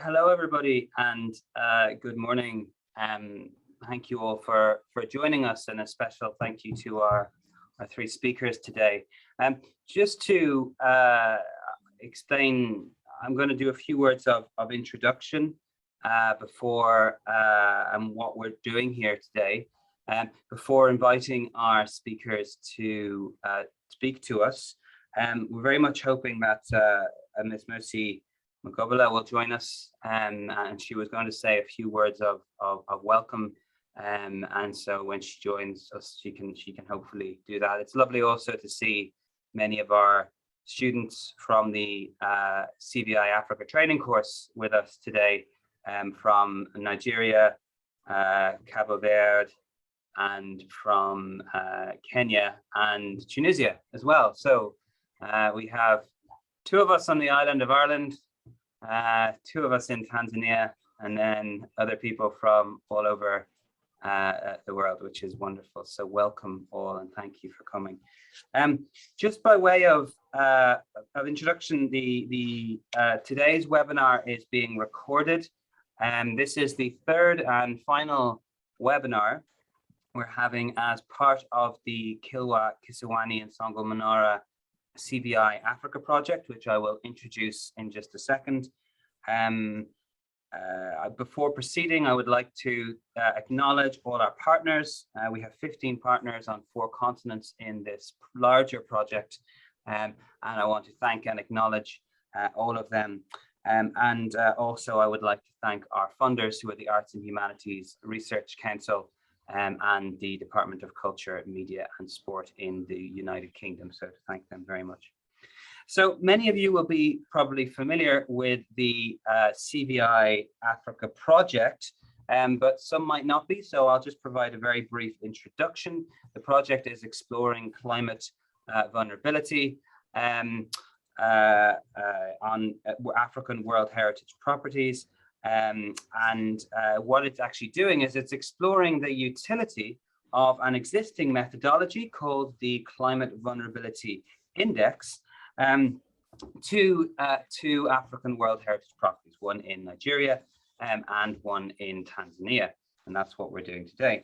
Hello, everybody, and good morning. Thank you all for joining us, and a special thank you to our three speakers today. Just to explain, I'm going to do a few words of introduction before and what we're doing here today, before inviting our speakers to speak to us. We're very much hoping that Ms. Mercy Mugobela will join us, and she was going to say a few words of welcome, and so when she joins us, she can hopefully do that. It's lovely also to see many of our students from the CVI Africa training course with us today, from Nigeria, Cabo Verde, and from Kenya and Tunisia as well. So we have two of us on the island of Ireland, two of us in Tanzania, and then other people from all over the world, which is wonderful. So welcome all, and thank you for coming. Just by way of introduction, the today's webinar is being recorded, and this is the third and final webinar we're having as part of the Kilwa Kisiwani and Songo Mnara CVI Africa Project, which I will introduce in just a second. Before proceeding, I would like to acknowledge all our partners. We have 15 partners on 4 continents in this larger project, and I want to thank and acknowledge all of them. And also I would like to thank our funders, who are the Arts and Humanities Research Council, and the Department of Culture, Media and Sport in the United Kingdom. So to thank them very much. So many of you will be probably familiar with the CVI Africa Project, but some might not be. So I'll just provide a very brief introduction. The project is exploring climate vulnerability on African World Heritage properties. And what it's actually doing is it's exploring the utility of an existing methodology called the Climate Vulnerability Index to African World Heritage properties, one in Nigeria and one in Tanzania. And that's what we're doing today.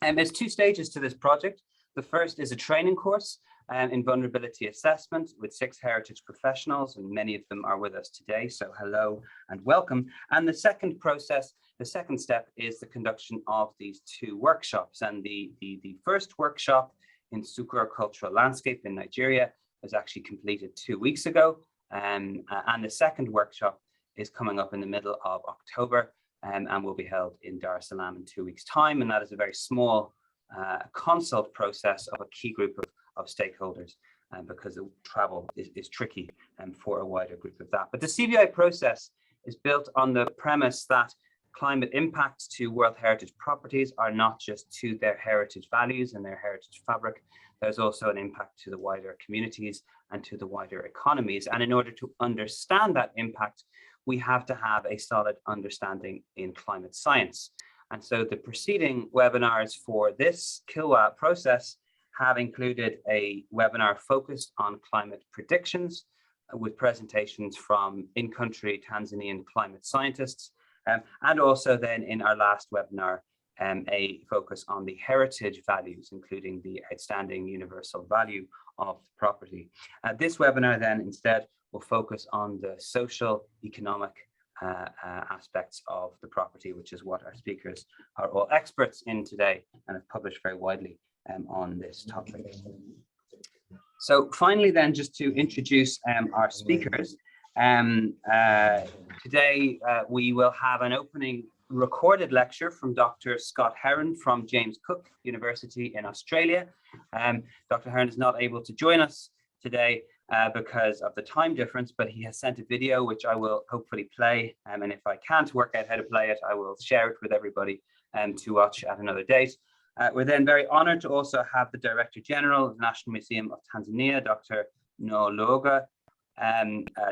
There's 2 stages to this project. The first is a training course in vulnerability assessment with 6 heritage professionals, and many of them are with us today. So hello and welcome. And the second step is the conduction of these 2 workshops. And the first workshop in Sukur Cultural Landscape in Nigeria was actually completed 2 weeks ago. And the second workshop is coming up in the middle of October, and will be held in Dar es Salaam in 2 weeks' time. And that is a very small consult process of a key group of stakeholders, because the travel is tricky for a wider group of that. But the CVI process is built on the premise that climate impacts to World Heritage properties are not just to their heritage values and their heritage fabric. There's also an impact to the wider communities and to the wider economies. And in order to understand that impact, we have to have a solid understanding in climate science. And so the preceding webinars for this Kilwa process have included a webinar focused on climate predictions, with presentations from in-country Tanzanian climate scientists, and also then in our last webinar, a focus on the heritage values, including the outstanding universal value of the property. This webinar then instead will focus on the social, economic aspects of the property, which is what our speakers are all experts in today and have published very widely on this topic. So finally then, just to introduce our speakers, today we will have an opening recorded lecture from Dr. Scott Heron from James Cook University in Australia. Dr. Heron is not able to join us today because of the time difference, but he has sent a video which I will hopefully play, and if I can't work out how to play it, I will share it with everybody to watch at another date. We're then very honored to also have the Director General of the National Museum of Tanzania, Dr. Nologa,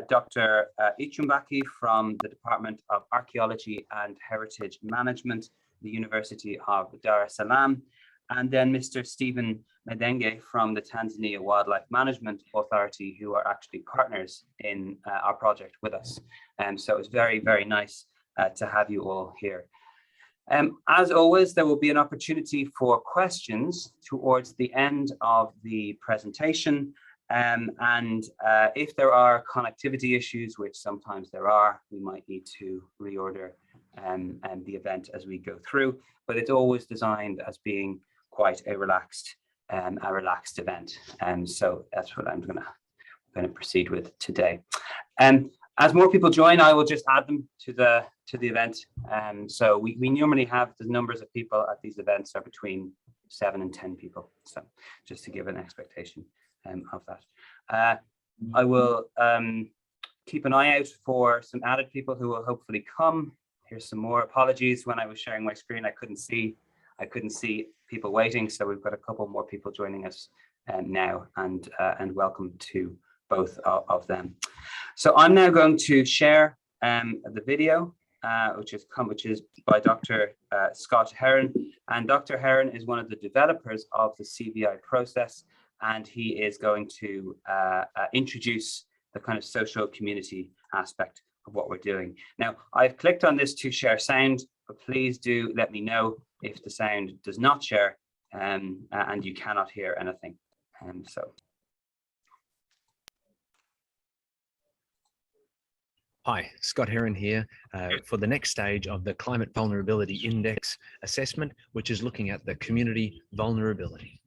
Dr. Ichumbaki from the Department of Archaeology and Heritage Management, the University of Dar es Salaam, and then Mr. Stephen Medenge from the Tanzania Wildlife Management Authority, who are actually partners in our project with us. So it's very, very nice to have you all here. As always, there will be an opportunity for questions towards the end of the presentation. If there are connectivity issues, which sometimes there are, we might need to reorder the event as we go through, but it's always designed as being quite a relaxed event. So that's what I'm going to proceed with today. As more people join, I will just add them to the event. So we normally have the numbers of people at these events are between 7 and 10 people. So just to give an expectation of that. I will keep an eye out for some added people who will hopefully come. Here's some more. Apologies, when I was sharing my screen, I couldn't see people waiting. So we've got a couple more people joining us now, and welcome to both of them. So I'm now going to share the video, which is by Dr. Scott Heron, and Dr. Heron is one of the developers of the CVI process, and he is going to introduce the kind of social community aspect of what we're doing. Now, I've clicked on this to share sound, but please do let me know if the sound does not share and you cannot hear anything. Hi, Scott Heron here for the next stage of the Climate Vulnerability Index assessment, which is looking at the community vulnerability.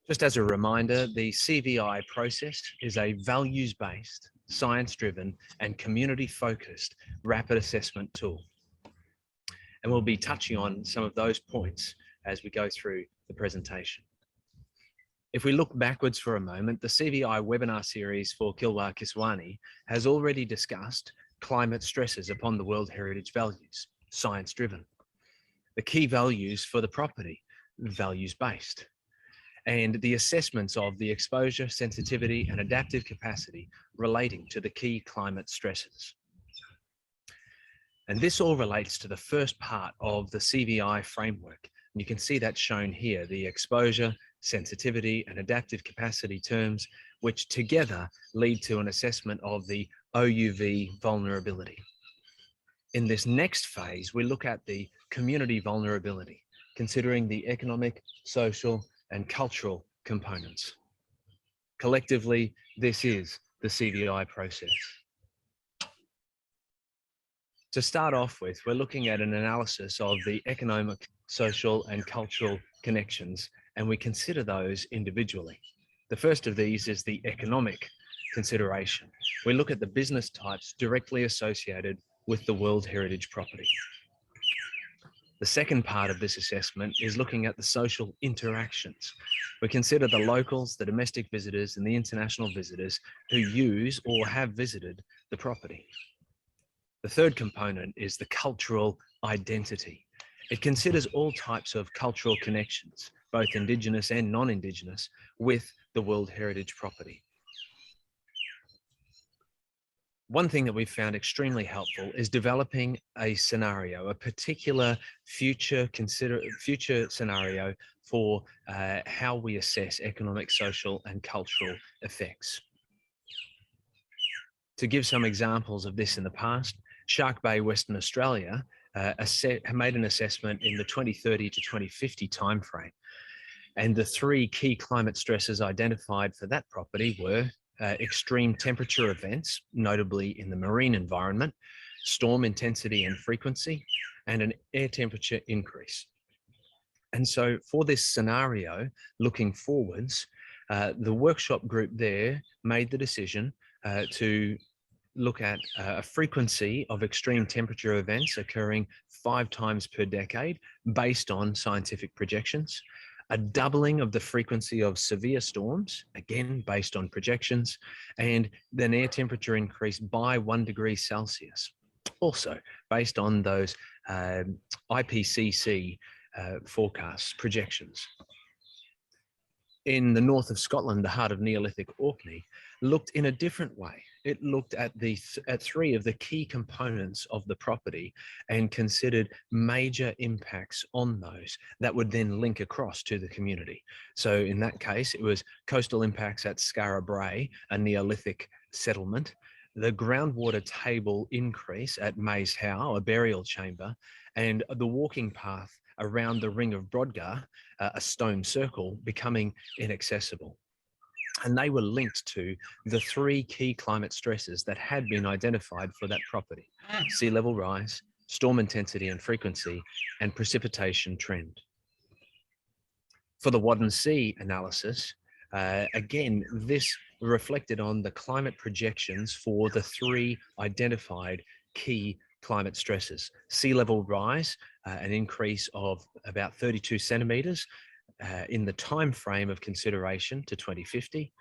Just as a reminder, the CVI process is a values-based, science-driven and community-focused rapid assessment tool. And we'll be touching on some of those points as we go through the presentation. If we look backwards for a moment, the CVI webinar series for Kilwa Kisiwani has already discussed climate stresses upon the World Heritage Values, science-driven. The key values for the property, values-based, and the assessments of the exposure, sensitivity, and adaptive capacity relating to the key climate stresses. And this all relates to the first part of the CVI framework. And you can see that shown here, the exposure, sensitivity, and adaptive capacity terms, which together lead to an assessment of the OUV vulnerability. In this next phase, we look at the community vulnerability, considering the economic, social, and cultural components. Collectively, this is the CVI process. To start off with, we're looking at an analysis of the economic, social, and cultural connections, and we consider those individually. The first of these is the economic consideration. We look at the business types directly associated with the World Heritage property. The second part of this assessment is looking at the social interactions. We consider the locals, the domestic visitors, and the international visitors who use or have visited the property. The third component is the cultural identity. It considers all types of cultural connections, both Indigenous and non-Indigenous, with the World Heritage property. One thing that we've found extremely helpful is developing a scenario, a particular future scenario for how we assess economic, social, and cultural effects. To give some examples of this in the past, Shark Bay, Western Australia, made an assessment in the 2030 to 2050 timeframe. And the three key climate stresses identified for that property were extreme temperature events, notably in the marine environment, storm intensity and frequency, and an air temperature increase. And so for this scenario, looking forwards, the workshop group there made the decision to look at a frequency of extreme temperature events occurring 5 times per decade based on scientific projections, a doubling of the frequency of severe storms, again, based on projections, and then air temperature increase by 1 degree Celsius, also based on those IPCC forecasts, projections. In the north of Scotland, the heart of Neolithic Orkney looked in a different way it looked at at three of the key components of the property and considered major impacts on those that would then link across to the community. So in that case, it was coastal impacts at Skara Brae, a Neolithic settlement, the groundwater table increase at Maze Howe, a burial chamber, and the walking path around the Ring of Brodgar, a stone circle, becoming inaccessible. And they were linked to the three key climate stresses that had been identified for that property: sea level rise, storm intensity and frequency, and precipitation trend. For the Wadden Sea analysis, again, this reflected on the climate projections for the three identified key climate stresses: sea level rise, an increase of about 32 centimetres in the time frame of consideration to 2050,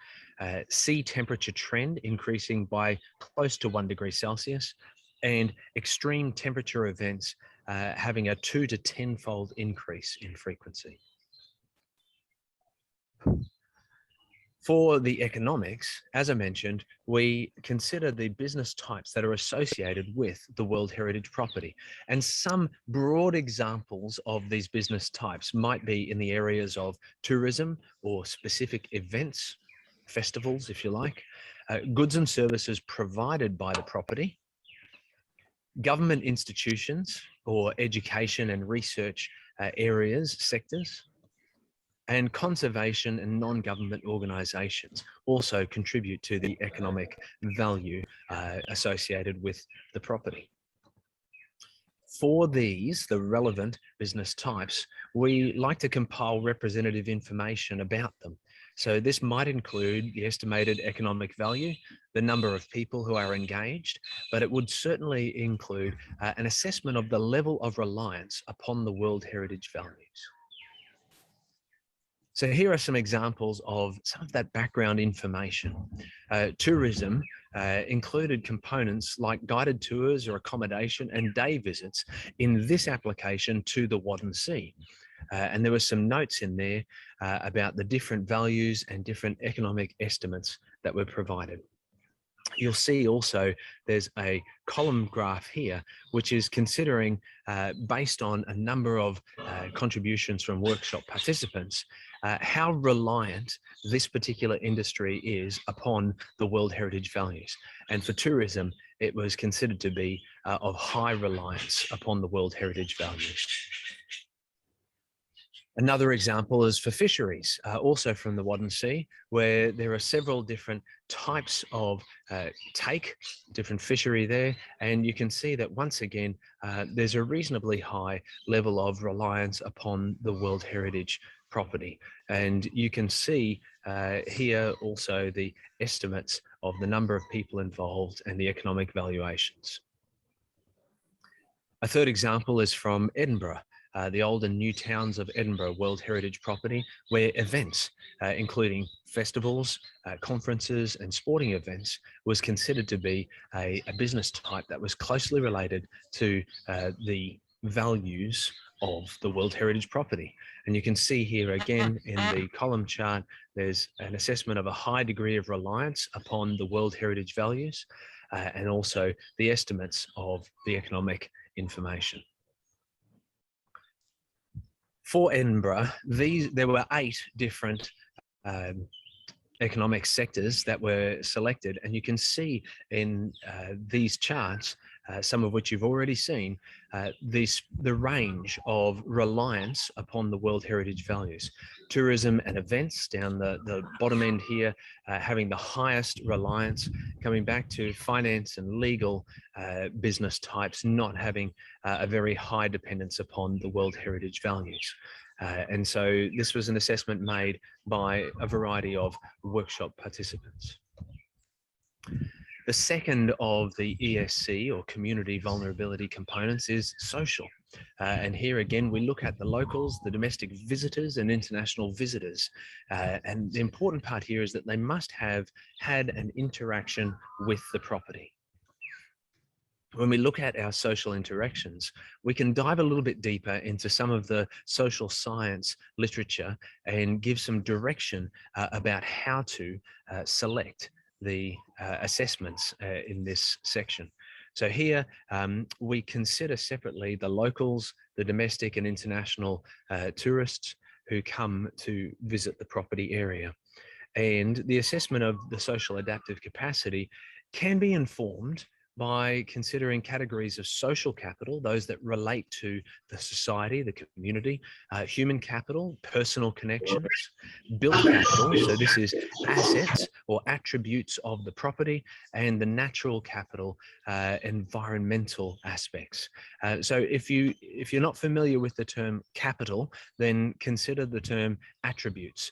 sea temperature trend increasing by close to 1 degree Celsius, and extreme temperature events having a 2 to 10-fold increase in frequency. For the economics, as I mentioned, we consider the business types that are associated with the World Heritage property. And some broad examples of these business types might be in the areas of tourism or specific events, festivals, if you like, goods and services provided by the property, government institutions or education and research areas, sectors, and conservation and non-government organisations also contribute to the economic value associated with the property. For these, the relevant business types, we like to compile representative information about them. So this might include the estimated economic value, the number of people who are engaged, but it would certainly include an assessment of the level of reliance upon the World Heritage values. So here are some examples of some of that background information. Tourism included components like guided tours or accommodation and day visits in this application to the Wadden Sea. And there were some notes in there about the different values and different economic estimates that were provided. You'll see also there's a column graph here, which is considering, based on a number of contributions from workshop participants, how reliant this particular industry is upon the World Heritage values. And for tourism, it was considered to be of high reliance upon the World Heritage values. Another example is for fisheries, also from the Wadden Sea, where there are several different types of different fishery there. And you can see that once again, there's a reasonably high level of reliance upon the World Heritage property. And you can see here also the estimates of the number of people involved and the economic valuations. A third example is from Edinburgh. The old and new towns of Edinburgh World Heritage property, where events, including festivals, conferences and sporting events, was considered to be a business type that was closely related to the values of the World Heritage property. And you can see here again in the column chart, there's an assessment of a high degree of reliance upon the World Heritage values and also the estimates of the economic information. For Edinburgh, there were 8 different economic sectors that were selected, and you can see in these charts, some of which you've already seen, the range of reliance upon the World Heritage values. Tourism and events down the bottom end here, having the highest reliance, coming back to finance and legal business types not having a very high dependence upon the World Heritage values. And so this was an assessment made by a variety of workshop participants. The second of the ESC, or community vulnerability components, is social. And here again, we look at the locals, the domestic visitors and international visitors. And the important part here is that they must have had an interaction with the property. When we look at our social interactions, we can dive a little bit deeper into some of the social science literature and give some direction about how to select the assessments in this section. So here we consider separately the locals, the domestic and international tourists who come to visit the property area. And the assessment of the social adaptive capacity can be informed by considering categories of social capital, those that relate to the society, the community, human capital, personal connections, built capital, so this is assets or attributes of the property, and the natural capital, environmental aspects. So if you're not familiar with the term capital, then consider the term attributes.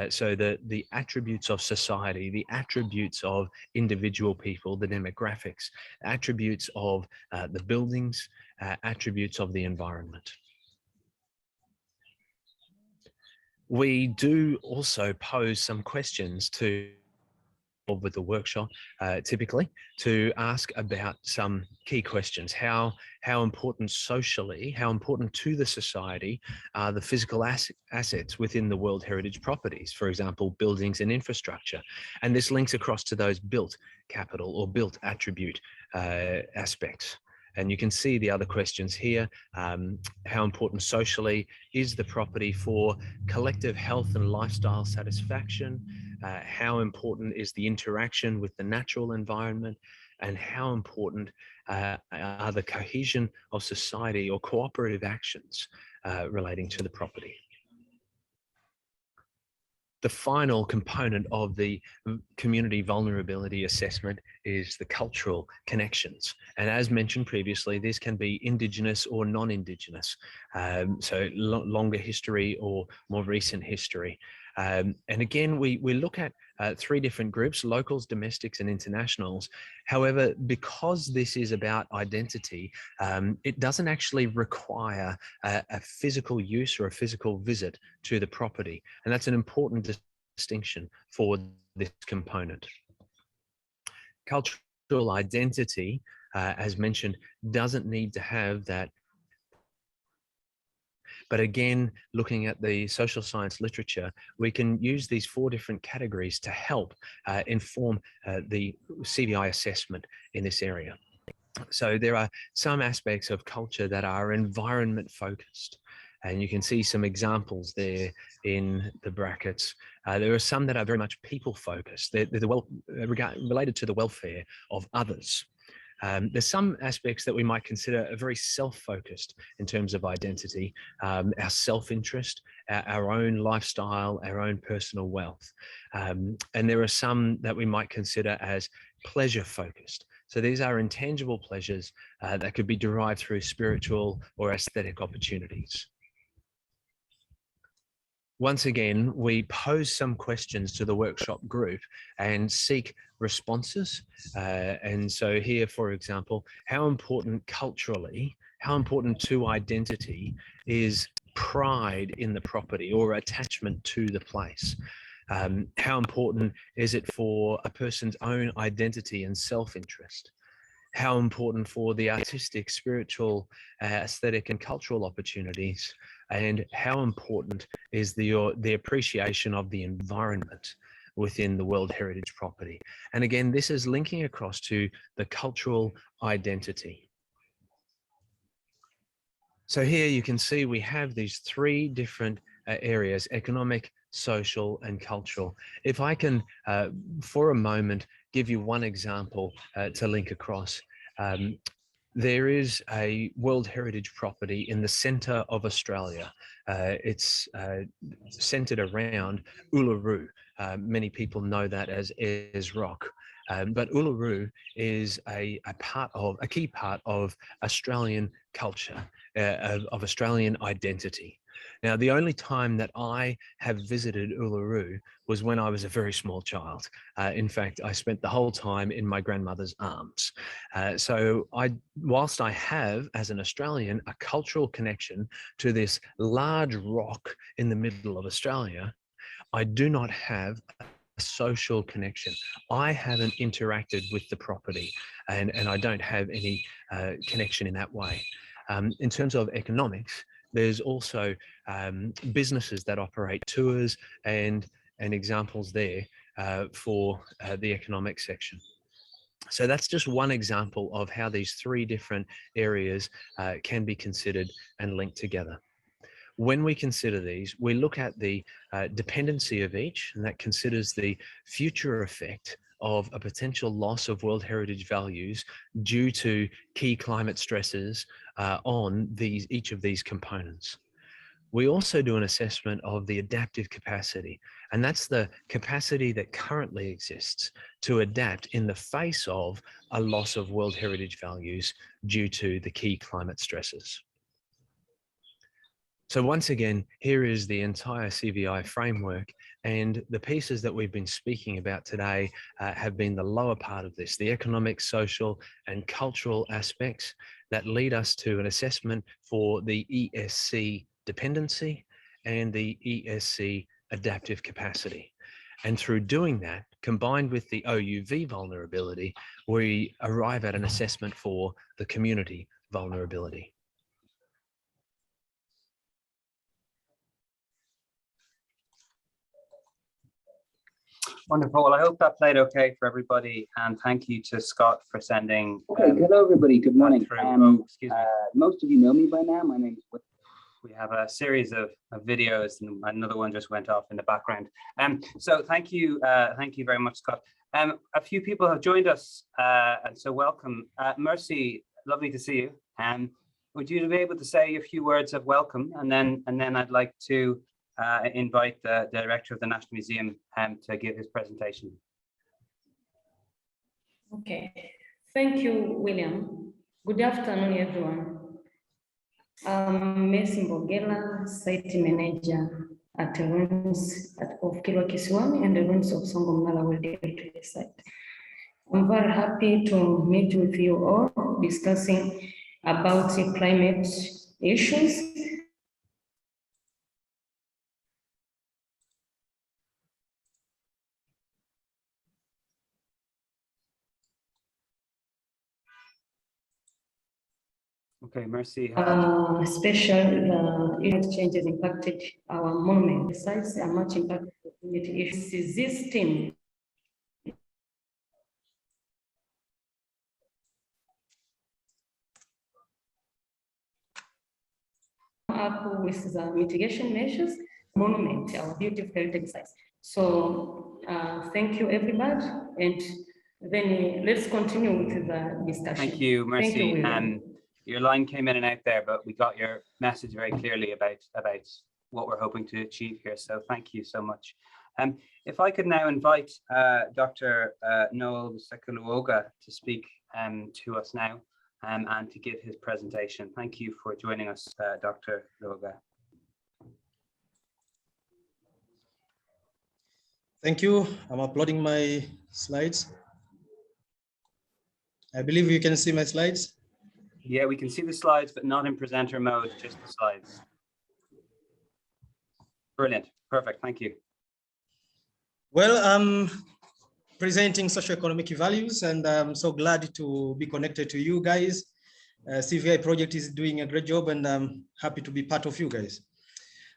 So the attributes of society, the attributes of individual people, the demographics, attributes of the buildings, attributes of the environment. We do also pose some questions to with the workshop, typically, to ask about some key questions. How important socially, how important to the society are the physical assets within the World Heritage properties, for example, buildings and infrastructure. And this links across to those built capital or built attribute aspects. And you can see the other questions here. How important socially is the property for collective health and lifestyle satisfaction? How important is the interaction with the natural environment? And how important are the cohesion of society or cooperative actions relating to the property? The final component of the community vulnerability assessment is the cultural connections. And as mentioned previously, this can be Indigenous or non-Indigenous, so longer history or more recent history. And again, we look at three different groups: locals, domestics, and internationals. However, because this is about identity, it doesn't actually require a physical use or a physical visit to the property. And that's an important distinction for this component. Cultural identity, as mentioned, doesn't need to have that. But again, looking at the social science literature, we can use these four different categories to help inform the CVI assessment in this area. So there are some aspects of culture that are environment focused. And you can see some examples there in the brackets. There are some that are very much people focused. They're related to the welfare of others. There's some aspects that we might consider are very self-focused in terms of identity, our self-interest, our own lifestyle, our own personal wealth. And there are some that we might consider as pleasure-focused. So these are intangible pleasures that could be derived through spiritual or aesthetic opportunities. Once again, we pose some questions to the workshop group and seek responses. And so here, for example, how important culturally, how important to identity is pride in the property or attachment to the place? How important is it for a person's own identity and self-interest? How important for the artistic, spiritual, aesthetic and cultural opportunities? And how important is the appreciation of the environment within the World Heritage property? And again, this is linking across to the cultural identity. So here you can see we have these three different areas: economic, social, and cultural. If I can, for a moment, give you one example to link across. There is a World Heritage property in the centre of Australia. It's centred around Uluru. Many people know that as Ayers Rock. But Uluru is a key part of Australian culture, of Australian identity. Now, the only time that I have visited Uluru was when I was a very small child. In fact, I spent the whole time in my grandmother's arms. So whilst I have, as an Australian, a cultural connection to this large rock in the middle of Australia, I do not have a social connection. I haven't interacted with the property, and I don't have any connection in that way. In terms of economics, there's also businesses that operate tours and examples there. for the economic section. So that's just one example of how these three different areas can be considered and linked together. When we consider these, we look at the dependency of each, and that considers the future effect of a potential loss of World Heritage values due to key climate stresses on each of these components. We also do an assessment of the adaptive capacity, and that's the capacity that currently exists to adapt in the face of a loss of World Heritage values due to the key climate stresses. So once again, here is the entire CVI framework, and the pieces that we've been speaking about today have been the lower part of this, the economic, social, and cultural aspects that lead us to an assessment for the ESC dependency and the ESC adaptive capacity. And through doing that, combined with the OUV vulnerability, we arrive at an assessment for the community vulnerability. Wonderful. Well, I hope that played okay for everybody, and thank you to Scott for sending. Okay, hello everybody. Good morning. Excuse me. Most of you know me by now. My name is. We have a series of videos, and another one just went off in the background. So thank you very much, Scott. A few people have joined us, and so welcome. Mercy, lovely to see you. Would you be able to say a few words of welcome, and then I'd like to invite the director of the National Museum to give his presentation. Okay, thank you, William. Good afternoon, everyone. I'm Mercy Mbogela, Site Manager at the ruins of Kilwa Kisiwani and the ruins of Songo Mnara World Heritage Site. I'm very happy to meet with you all discussing about the climate issues. Okay, Mercy. Especially the changes impacted our monument sites are much impacted community issues. This team up with the mitigation measures, monument, our beautiful heritage sites. So thank you, everybody, and then let's continue with the discussion. Thank you, Mercy. Thank you, your line came in and out there, but we got your message very clearly about what we're hoping to achieve here. So thank you so much. If I could now invite Dr. Noel Sekulowoga to speak to us now and to give his presentation. Thank you for joining us, Dr. Luoga. Thank you. I'm uploading my slides. I believe you can see my slides. Yeah, we can see the slides, but not in presenter mode, just the slides. Brilliant. Perfect. Thank you. Well, I'm presenting socioeconomic values, and I'm so glad to be connected to you guys. CVI project is doing a great job, and I'm happy to be part of you guys.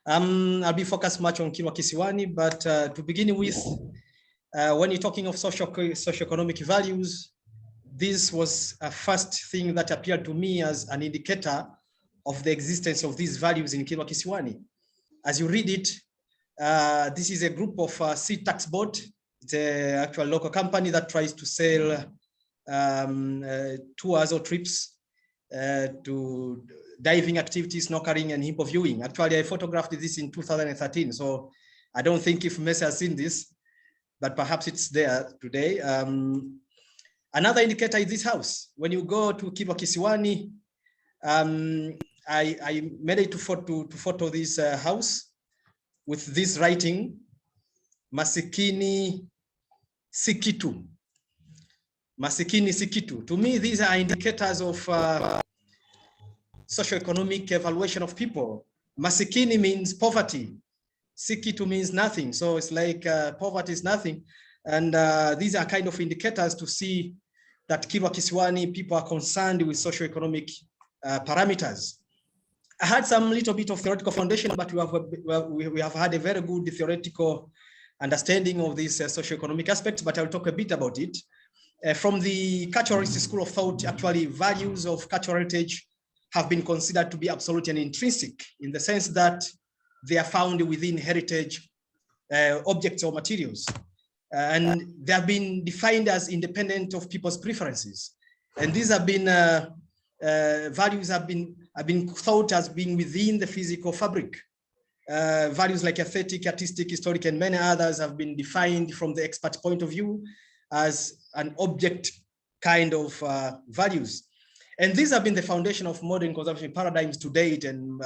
I'll be focused much on Kilwa Kisiwani, but to begin with, when you're talking of socioeconomic values, this was a first thing that appeared to me as an indicator of the existence of these values in Kilwa Kisiwani. As you read it, this is a group of Sea Tax Boat. It's an actual local company that tries to sell tours or trips to diving activities, snorkeling, and hippo viewing. Actually, I photographed this in 2013, so I don't think if Messi has seen this, but perhaps it's there today. Another indicator is this house. When you go to Kilwa Kisiwani, I made it to photo this house with this writing, Masikini Sikitu. Masikini Sikitu. To me, these are indicators of socioeconomic evaluation of people. Masikini means poverty. Sikitu means nothing. So it's like poverty is nothing. And these are kind of indicators to see that Kilwa Kisiwani people are concerned with socioeconomic parameters. I had some little bit of theoretical foundation, but we have had a very good theoretical understanding of these socioeconomic aspects, but I'll talk a bit about it. From the culturalist school of thought, actually values of cultural heritage have been considered to be absolute and intrinsic in the sense that they are found within heritage objects or materials. And they have been defined as independent of people's preferences. And these have been, values have been thought as being within the physical fabric. Values like aesthetic, artistic, historic, and many others have been defined from the expert point of view as an object kind of values. And these have been the foundation of modern conservation paradigms to date. And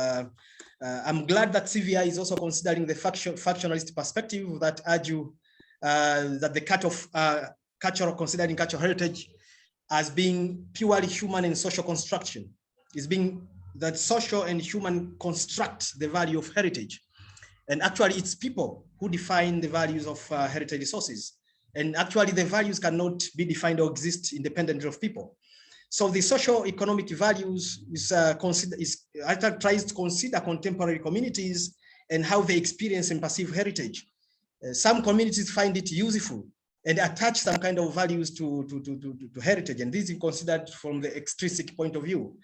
I'm glad that CVI is also considering the factionalist perspective that argue that the cut of considering cultural heritage as being purely human and social construction is being that social and human construct the value of heritage. And actually it's people who define the values of heritage resources. And actually the values cannot be defined or exist independently of people. So the socio-economic values tries to consider contemporary communities and how they experience and perceive heritage. Some communities find it useful and attach some kind of values to heritage, and this is considered from the extrinsic point of view.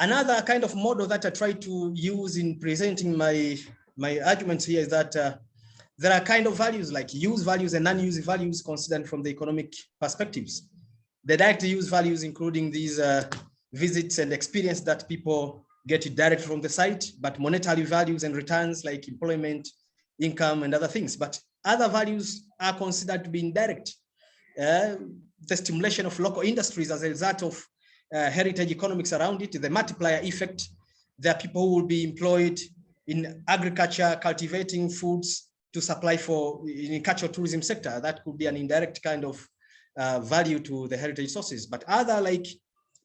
Another kind of model that I try to use in presenting my arguments here is that there are kind of values like use values and non-use values considered from the economic perspectives. The direct use values, including these visits and experience that people get it direct from the site, but monetary values and returns like employment, income, and other things. But other values are considered to be indirect. The stimulation of local industries as a result of heritage economics around it, the multiplier effect. There are people who will be employed in agriculture, cultivating foods to supply for in cultural tourism sector. That could be an indirect kind of value to the heritage sources. But other like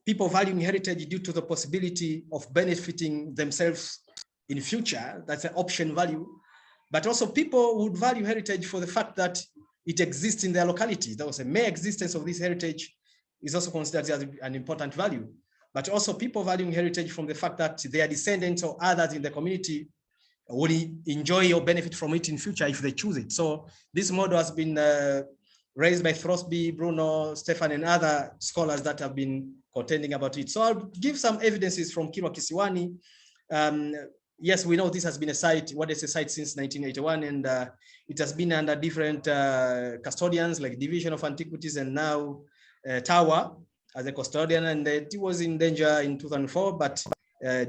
people valuing heritage due to the possibility of benefiting themselves in future, that's an option value. But also people would value heritage for the fact that it exists in their locality. There was a mere existence of this heritage is also considered as an important value. But also people valuing heritage from the fact that their descendants or others in the community will enjoy or benefit from it in future if they choose it. So this model has been raised by Throsby, Bruno, Stefan, and other scholars that have been contending about it. So I'll give some evidences from Kilwa Kisiwani. Yes, we know this has been a site, what is a site since 1981, and it has been under different custodians like Division of Antiquities and now Tower as a custodian, and it was in danger in 2004, but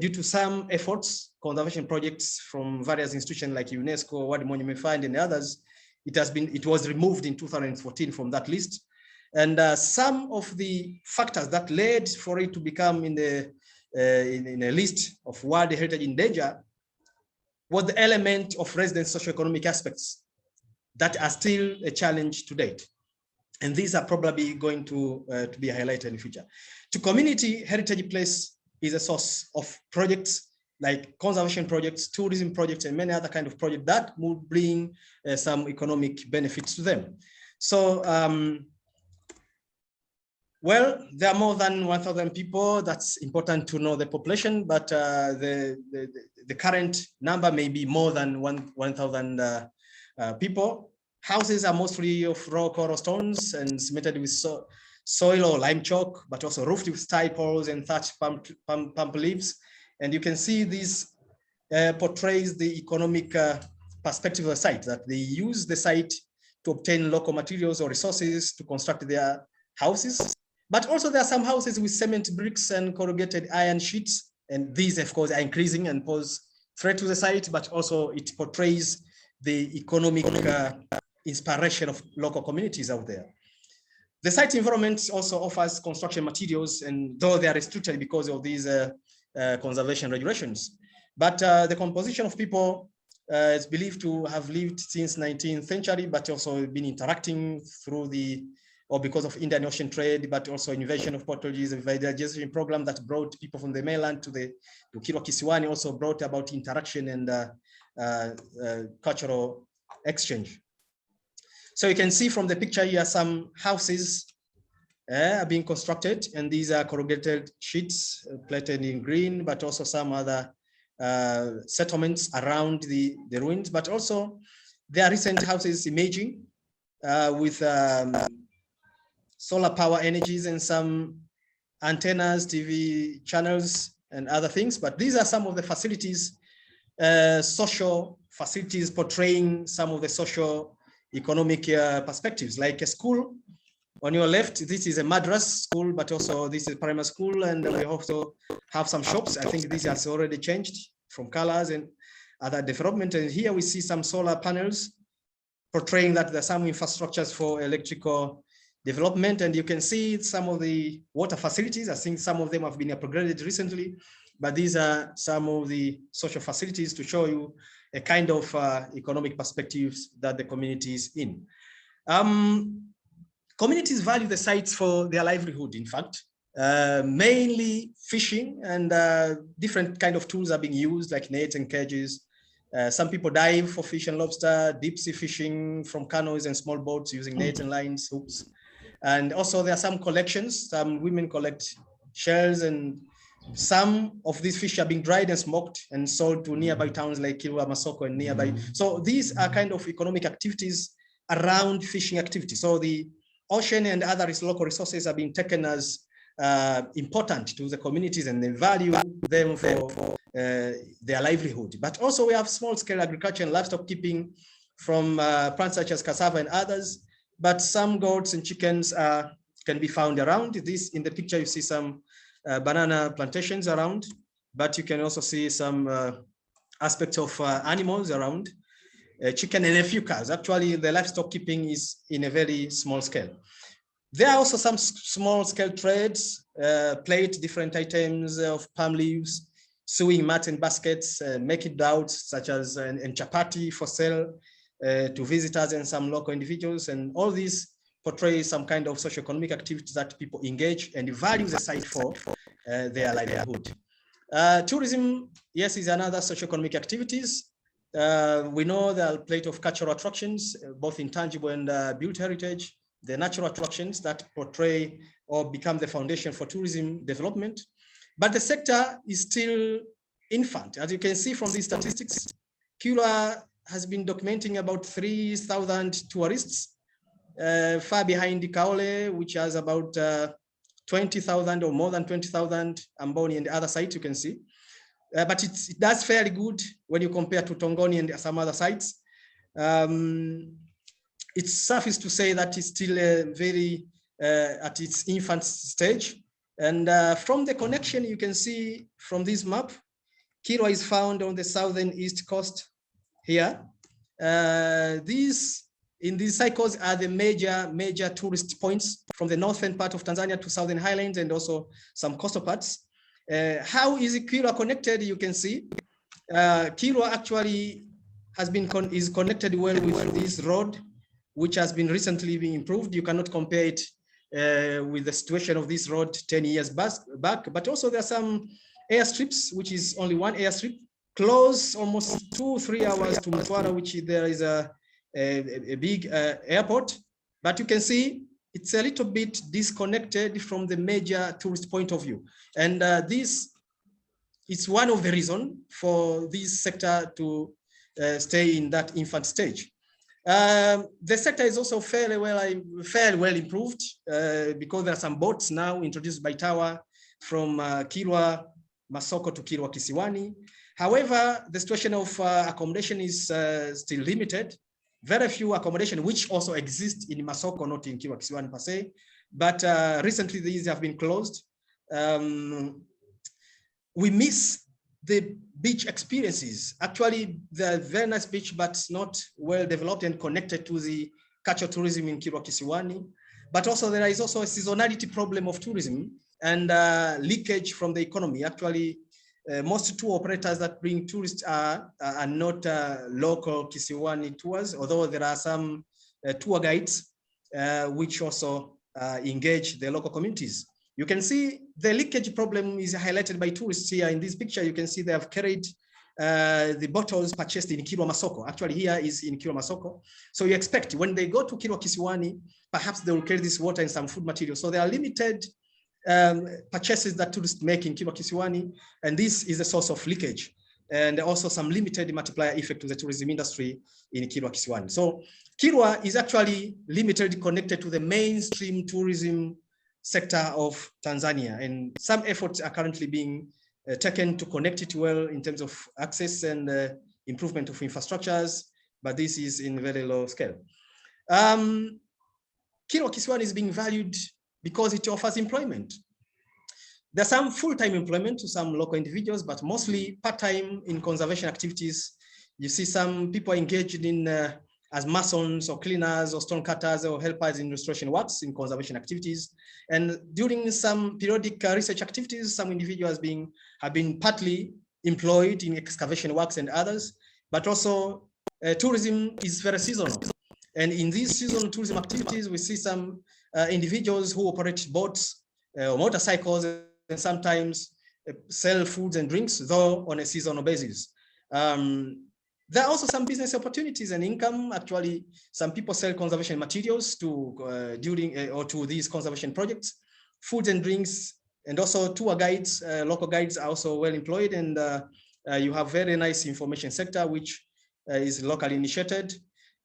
due to some efforts, conservation projects from various institutions like UNESCO, World Monument Fund, and others, it was removed in 2014 from that list. And some of the factors that led for it to become in a list of World Heritage in danger was the element of resident socioeconomic aspects that are still a challenge to date. And these are probably going to be highlighted in the future. To community, heritage place is a source of projects like conservation projects, tourism projects, and many other kind of projects that will bring some economic benefits to them. So, well, there are more than 1,000 people. That's important to know the population, but the current number may be more than 1,000 people. Houses are mostly of raw coral stones and cemented with soil or lime chalk, but also roofed with style poles and thatched palm leaves. And you can see this portrays the economic perspective of the site, that they use the site to obtain local materials or resources to construct their houses. But also there are some houses with cement bricks and corrugated iron sheets. And these, of course, are increasing and pose threat to the site, but also it portrays the economic inspiration of local communities out there. The site environment also offers construction materials, and though they are restricted because of these conservation regulations. But the composition of people is believed to have lived since 19th century, but also been interacting through or because of Indian Ocean trade, but also invasion of Portuguese, a visualization program that brought people from the mainland to Kilwa Kisiwani also brought about interaction and cultural exchange. So you can see from the picture here, some houses are being constructed, and these are corrugated sheets plated in green, but also some other settlements around the ruins, but also there are recent houses emerging with solar power energies and some antennas, TV channels, and other things. But these are some of the facilities, social facilities portraying some of the socio-economic perspectives, like a school. On your left, this is a madras school, but also this is primary school, and we also have some shops. I think this has already changed from colors and other development. And here we see some solar panels portraying that there are some infrastructures for electrical development. And you can see some of the water facilities. I think some of them have been upgraded recently, but these are some of the social facilities to show you a kind of economic perspectives that the community is in. Communities value the sites for their livelihood, in fact, mainly fishing, and different kind of tools are being used, like nets and cages. Some people dive for fish and lobster, deep sea fishing from canoes and small boats using nets and lines, hooks. And also there are some collections. Some women collect shells, and some of these fish are being dried and smoked and sold to nearby towns like Kilwa, Masoko, and nearby. So these are kind of economic activities around fishing activity. So the ocean and other local resources are being taken as important to the communities, and they value them for their livelihood. But also we have small-scale agriculture and livestock keeping from plants such as cassava and others. But some goats and chickens can be found around. This in the picture you see some banana plantations around, but you can also see some aspects of animals around. Chicken and a few cows. Actually, the livestock keeping is in a very small scale. There are also some small scale trades, plate different items of palm leaves, sewing mats and baskets, making doughts such as and chapati for sale to visitors and some local individuals. And all these portray some kind of socioeconomic activities that people engage and value the site for their livelihood. Tourism, yes, is another socioeconomic activities. We know there are a plate of cultural attractions, both intangible and built heritage, the natural attractions that portray or become the foundation for tourism development. But the sector is still infant. As you can see from these statistics, Kilwa has been documenting about 3,000 tourists, far behind Kaole, which has about 20,000 or more than 20,000, Amboni and the other sites you can see. But it does fairly good when you compare to Tongoni and some other sites. It's suffice to say that it's still very at its infant stage. And from the connection you can see from this map, Kilwa is found on the southern east coast here. In these cycles are the major tourist points from the northern part of Tanzania to southern highlands and also some coastal parts. How is Kilwa connected? You can see Kilwa actually is connected well with this road, which has been recently being improved. You cannot compare it with the situation of this road 10 years back, but also there are some airstrips, which is only one airstrip, close almost 2-3 hours to Mnara, which there is a big airport. But you can see it's a little bit disconnected from the major tourist point of view. And this is one of the reasons for this sector to stay in that infant stage. The sector is also fairly well improved because there are some boats now introduced by Tower from Kilwa, Masoko to Kilwa Kisiwani. However, the situation of accommodation is still limited. Very few accommodation, which also exist in Masoko, not in Kilwa Kisiwani per se, but recently these have been closed. We miss the beach experiences. Actually, they're very nice beach, but not well developed and connected to the cultural tourism in Kilwa Kisiwani. But also there is also a seasonality problem of tourism and leakage from the economy. Actually, most tour operators that bring tourists are not local Kisiwani tours, although there are some tour guides which also engage the local communities. You can see the leakage problem is highlighted by tourists here in this picture. You can see they have carried the bottles purchased in Kilwa Masoko. Actually, here is in Kilwa Masoko. So you expect when they go to Kilwa Kisiwani, perhaps they will carry this water and some food material. So there are limited purchases that tourists make in Kilwa Kisiwani, and this is a source of leakage. and also some limited multiplier effect to the tourism industry in Kilwa Kisiwani. So Kilwa is actually limited connected to the mainstream tourism sector of Tanzania, and some efforts are currently being taken to connect it well in terms of access and improvement of infrastructures, but this is in very low scale. Kilwa Kisiwani is being valued because it offers employment. There's some full-time employment to some local individuals, but mostly part-time in conservation activities. You see some people engaged in as masons or cleaners or stone cutters or helpers in restoration works in conservation activities. And during some periodic research activities, some individuals have been partly employed in excavation works and others, but also tourism is very seasonal. And in these seasonal tourism activities, we see some individuals who operate boats or motorcycles and sometimes sell foods and drinks, though on a seasonal basis. There are also some business opportunities and income. Actually, some people sell conservation materials to to these conservation projects, foods and drinks, and also tour guides. Local guides are also well employed, and you have very nice information sector, which is locally initiated.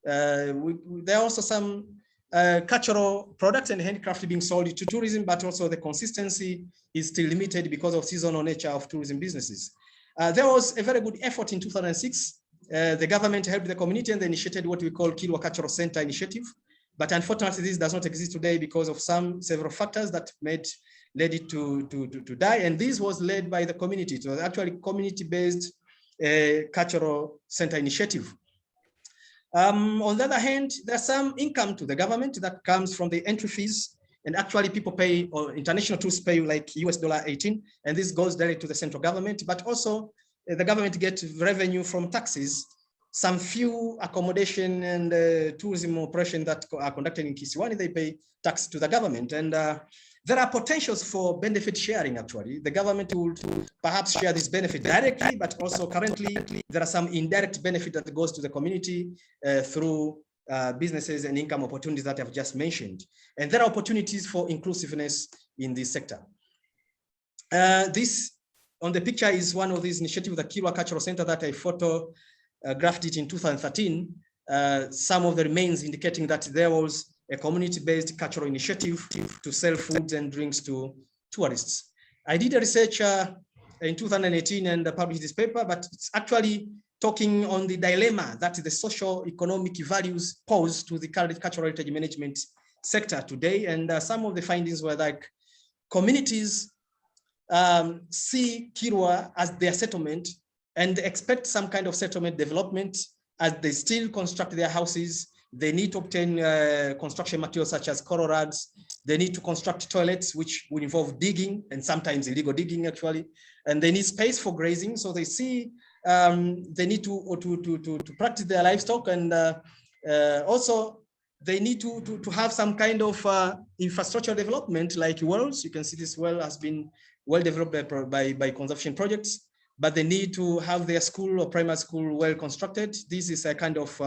There are also some cultural products and handcraft being sold to tourism, but also the consistency is still limited because of seasonal nature of tourism businesses. There was a very good effort in 2006. The government helped the community and they initiated what we call Kilwa Cultural Center Initiative. But unfortunately, this does not exist today because of several factors that led it to die. And this was led by the community. It was actually community-based cultural center initiative. On the other hand, there's some income to the government that comes from the entry fees, and actually people pay, or international tourists pay like $18, and this goes directly to the central government, but also the government gets revenue from taxes. Some few accommodation and tourism operations that are conducted in Kisiwani, they pay tax to the government. And there are potentials for benefit sharing, actually. The government will perhaps share this benefit directly, but also currently there are some indirect benefit that goes to the community through businesses and income opportunities that I've just mentioned. And there are opportunities for inclusiveness in this sector. This on the picture is one of these initiatives, the Kilwa Cultural Center that I photographed it in 2013. Some of the remains indicating that there was a community-based cultural initiative to sell foods and drinks to tourists. I did a research in 2018 and published this paper, but it's actually talking on the dilemma that the socio-economic values pose to the current cultural heritage management sector today. And some of the findings were like communities see Kilwa as their settlement and expect some kind of settlement development as they still construct their houses. They need to obtain construction materials such as coral rugs. They need to construct toilets, which will involve digging and sometimes illegal digging actually. And they need space for grazing. So they see they need to practice their livestock, and also they need to have some kind of infrastructure development like wells. You can see this well has been well developed by conservation projects, but they need to have their school or primary school well constructed. This is a kind of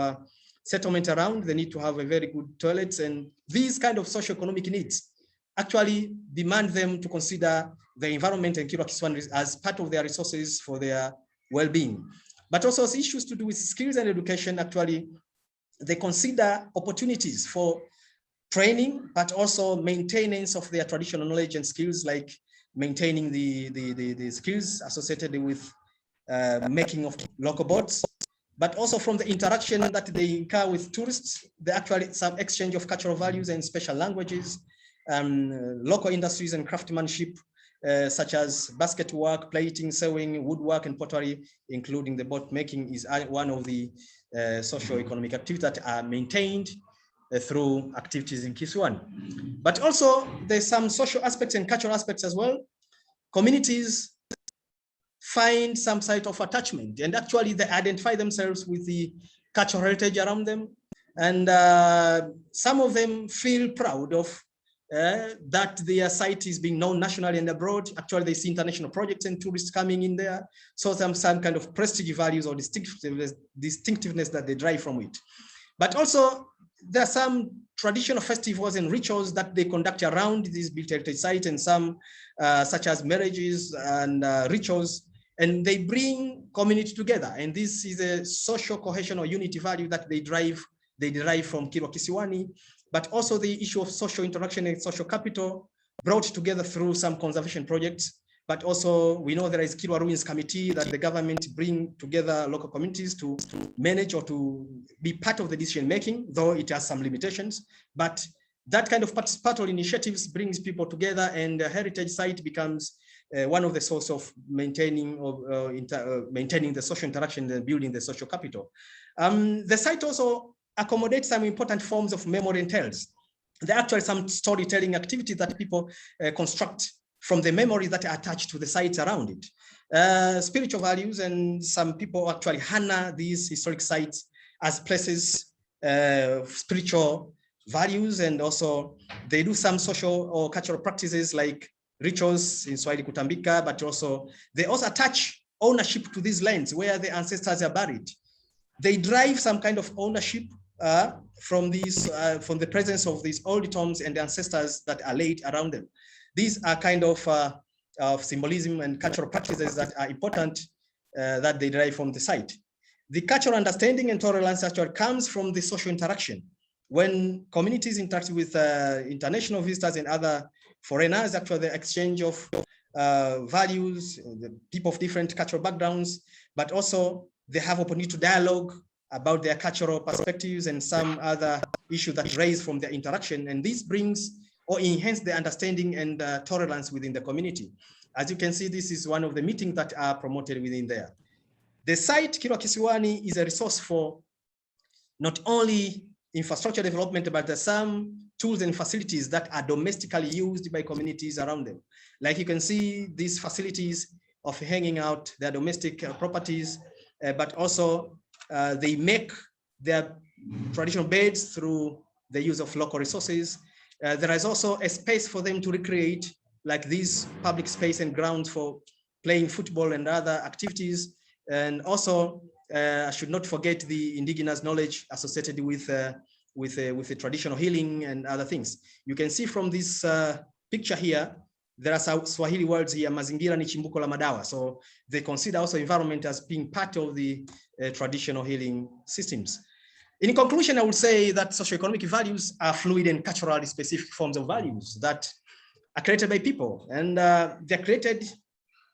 settlement around. They need to have a very good toilets, and these kind of socioeconomic needs actually demand them to consider the environment and Kilwa Kisiwani as part of their resources for their well-being. But also issues to do with skills and education, actually, they consider opportunities for training, but also maintenance of their traditional knowledge and skills, like maintaining the skills associated with making of local boats, but also from the interaction that they incur with tourists, they actually some exchange of cultural values and special languages, local industries and craftsmanship, such as basket work, plating, sewing, woodwork, and pottery, including the boat making, is one of the socio-economic activities that are maintained through activities in Kisiwani. But also there's some social aspects and cultural aspects as well. Communities find some site of attachment, and actually they identify themselves with the cultural heritage around them. And some of them feel proud of that their site is being known nationally and abroad. Actually, they see international projects and tourists coming in there. So some kind of prestige values or distinctiveness that they derive from it. But also there are some traditional festivals and rituals that they conduct around these built heritage sites, and some such as marriages and rituals and they bring community together. And this is a social cohesion or unity value that they derive from Kilwa Kisiwani, but also the issue of social interaction and social capital brought together through some conservation projects. But also we know there is Kilwa Ruins Committee that the government bring together local communities to manage or to be part of the decision making, though it has some limitations. But that kind of participatory initiatives brings people together, and a heritage site becomes one of the source of maintaining the social interaction and building the social capital. The site also accommodates some important forms of memory and tales. There are actually some storytelling activities that people construct from the memories that are attached to the sites around it. Spiritual values, and some people actually honor these historic sites as places of spiritual values, and also they do some social or cultural practices like rituals in Swahili kutambika, but also they also attach ownership to these lands where the ancestors are buried. They drive some kind of ownership from the presence of these old tombs and the ancestors that are laid around them. These are kind of symbolism and cultural practices that are important that they derive from the site. The cultural understanding and tolerance actually comes from the social interaction. When communities interact with international visitors and other foreigners, actually the exchange of values, the people of different cultural backgrounds, but also they have opportunity to dialogue about their cultural perspectives and some other issues that raise from their interaction. And this brings or enhance the understanding and tolerance within the community. As you can see, this is one of the meetings that are promoted within there. The site, Kilwa Kisiwani, is a resource for not only infrastructure development, but there's some tools and facilities that are domestically used by communities around them. Like you can see these facilities of hanging out, their domestic properties, but also they make their traditional beds through the use of local resources. There is also a space for them to recreate, like this public space and grounds for playing football and other activities. And also, I should not forget the indigenous knowledge associated with the traditional healing and other things. You can see from this picture here, there are some Swahili words here, mazingira ni chimbuko la madawa. So they consider also environment as being part of the traditional healing systems. In conclusion, I would say that socioeconomic values are fluid and culturally specific forms of values that are created by people, and they're created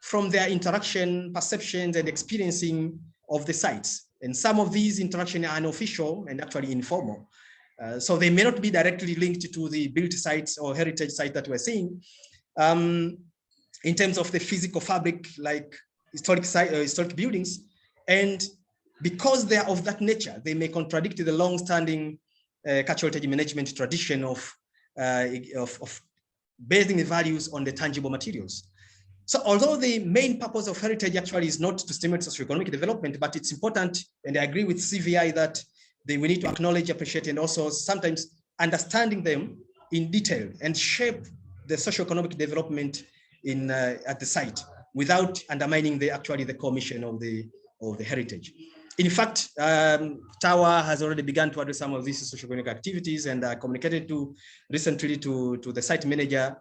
from their interaction, perceptions, and experiencing of the sites. And some of these interactions are unofficial and actually informal. So they may not be directly linked to the built sites or heritage sites that we're seeing. In terms of the physical fabric, like historic buildings, and because they are of that nature, they may contradict the long-standing cultural heritage management tradition of basing the values on the tangible materials. So although the main purpose of heritage actually is not to stimulate socioeconomic development, but it's important, and I agree with CVI that we need to acknowledge, appreciate, and also sometimes understanding them in detail and shape the socioeconomic development at the site without undermining the core mission of the heritage. In fact, Tower has already begun to address some of these socioeconomic activities, and communicated recently to the site manager.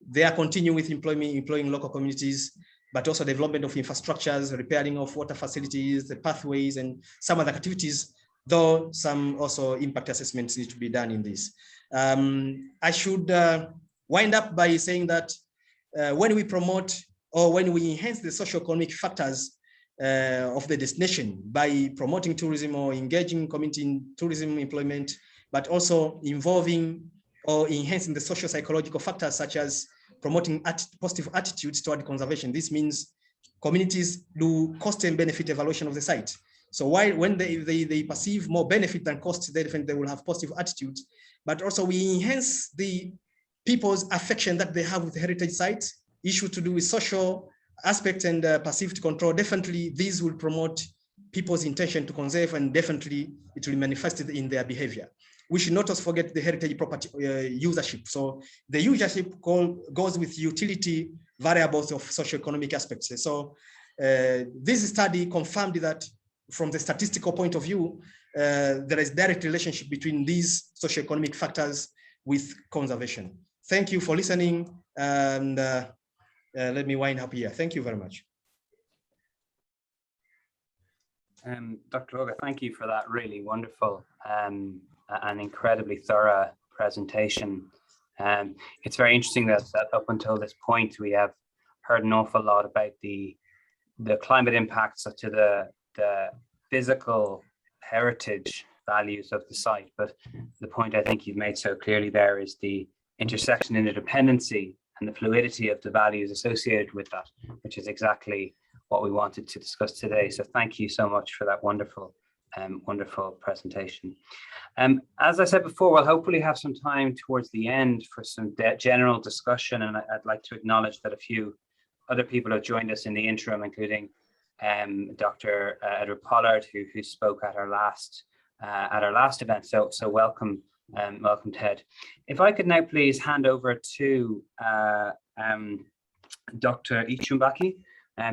They are continuing with employing local communities, but also development of infrastructures, repairing of water facilities, the pathways, and some other activities, though some also impact assessments need to be done in this. I should wind up by saying that when we promote or when we enhance the socioeconomic factors of the destination by promoting tourism or engaging community in tourism employment, but also involving or enhancing the social psychological factors such as promoting positive attitudes toward conservation. This means communities do cost and benefit evaluation of the site. So when they perceive more benefit than cost, they will have positive attitudes. But also we enhance the people's affection that they have with the heritage sites, issue to do with social aspects and perceived control. Definitely these will promote people's intention to conserve, and definitely it will be manifested in their behavior. We should not also forget the heritage property usership. So the usership goes with utility variables of socioeconomic aspects. So this study confirmed that from the statistical point of view, there is direct relationship between these socioeconomic factors with conservation. Thank you for listening, and let me wind up here. Thank you very much. Dr. Loga, thank you for that really wonderful and incredibly thorough presentation. It's very interesting that up until this point, we have heard an awful lot about the climate impacts to the physical heritage values of the site. But the point I think you've made so clearly there is the intersection and interdependency and the fluidity of the values associated with that, which is exactly what we wanted to discuss today. So thank you so much for that wonderful presentation. As I said before, we'll hopefully have some time towards the end for some general discussion, and I'd like to acknowledge that a few other people have joined us in the interim, including Dr. Edward Pollard, who spoke at our last event. So welcome, welcome, Ted. If I could now please hand over to Dr. Ichumbaki,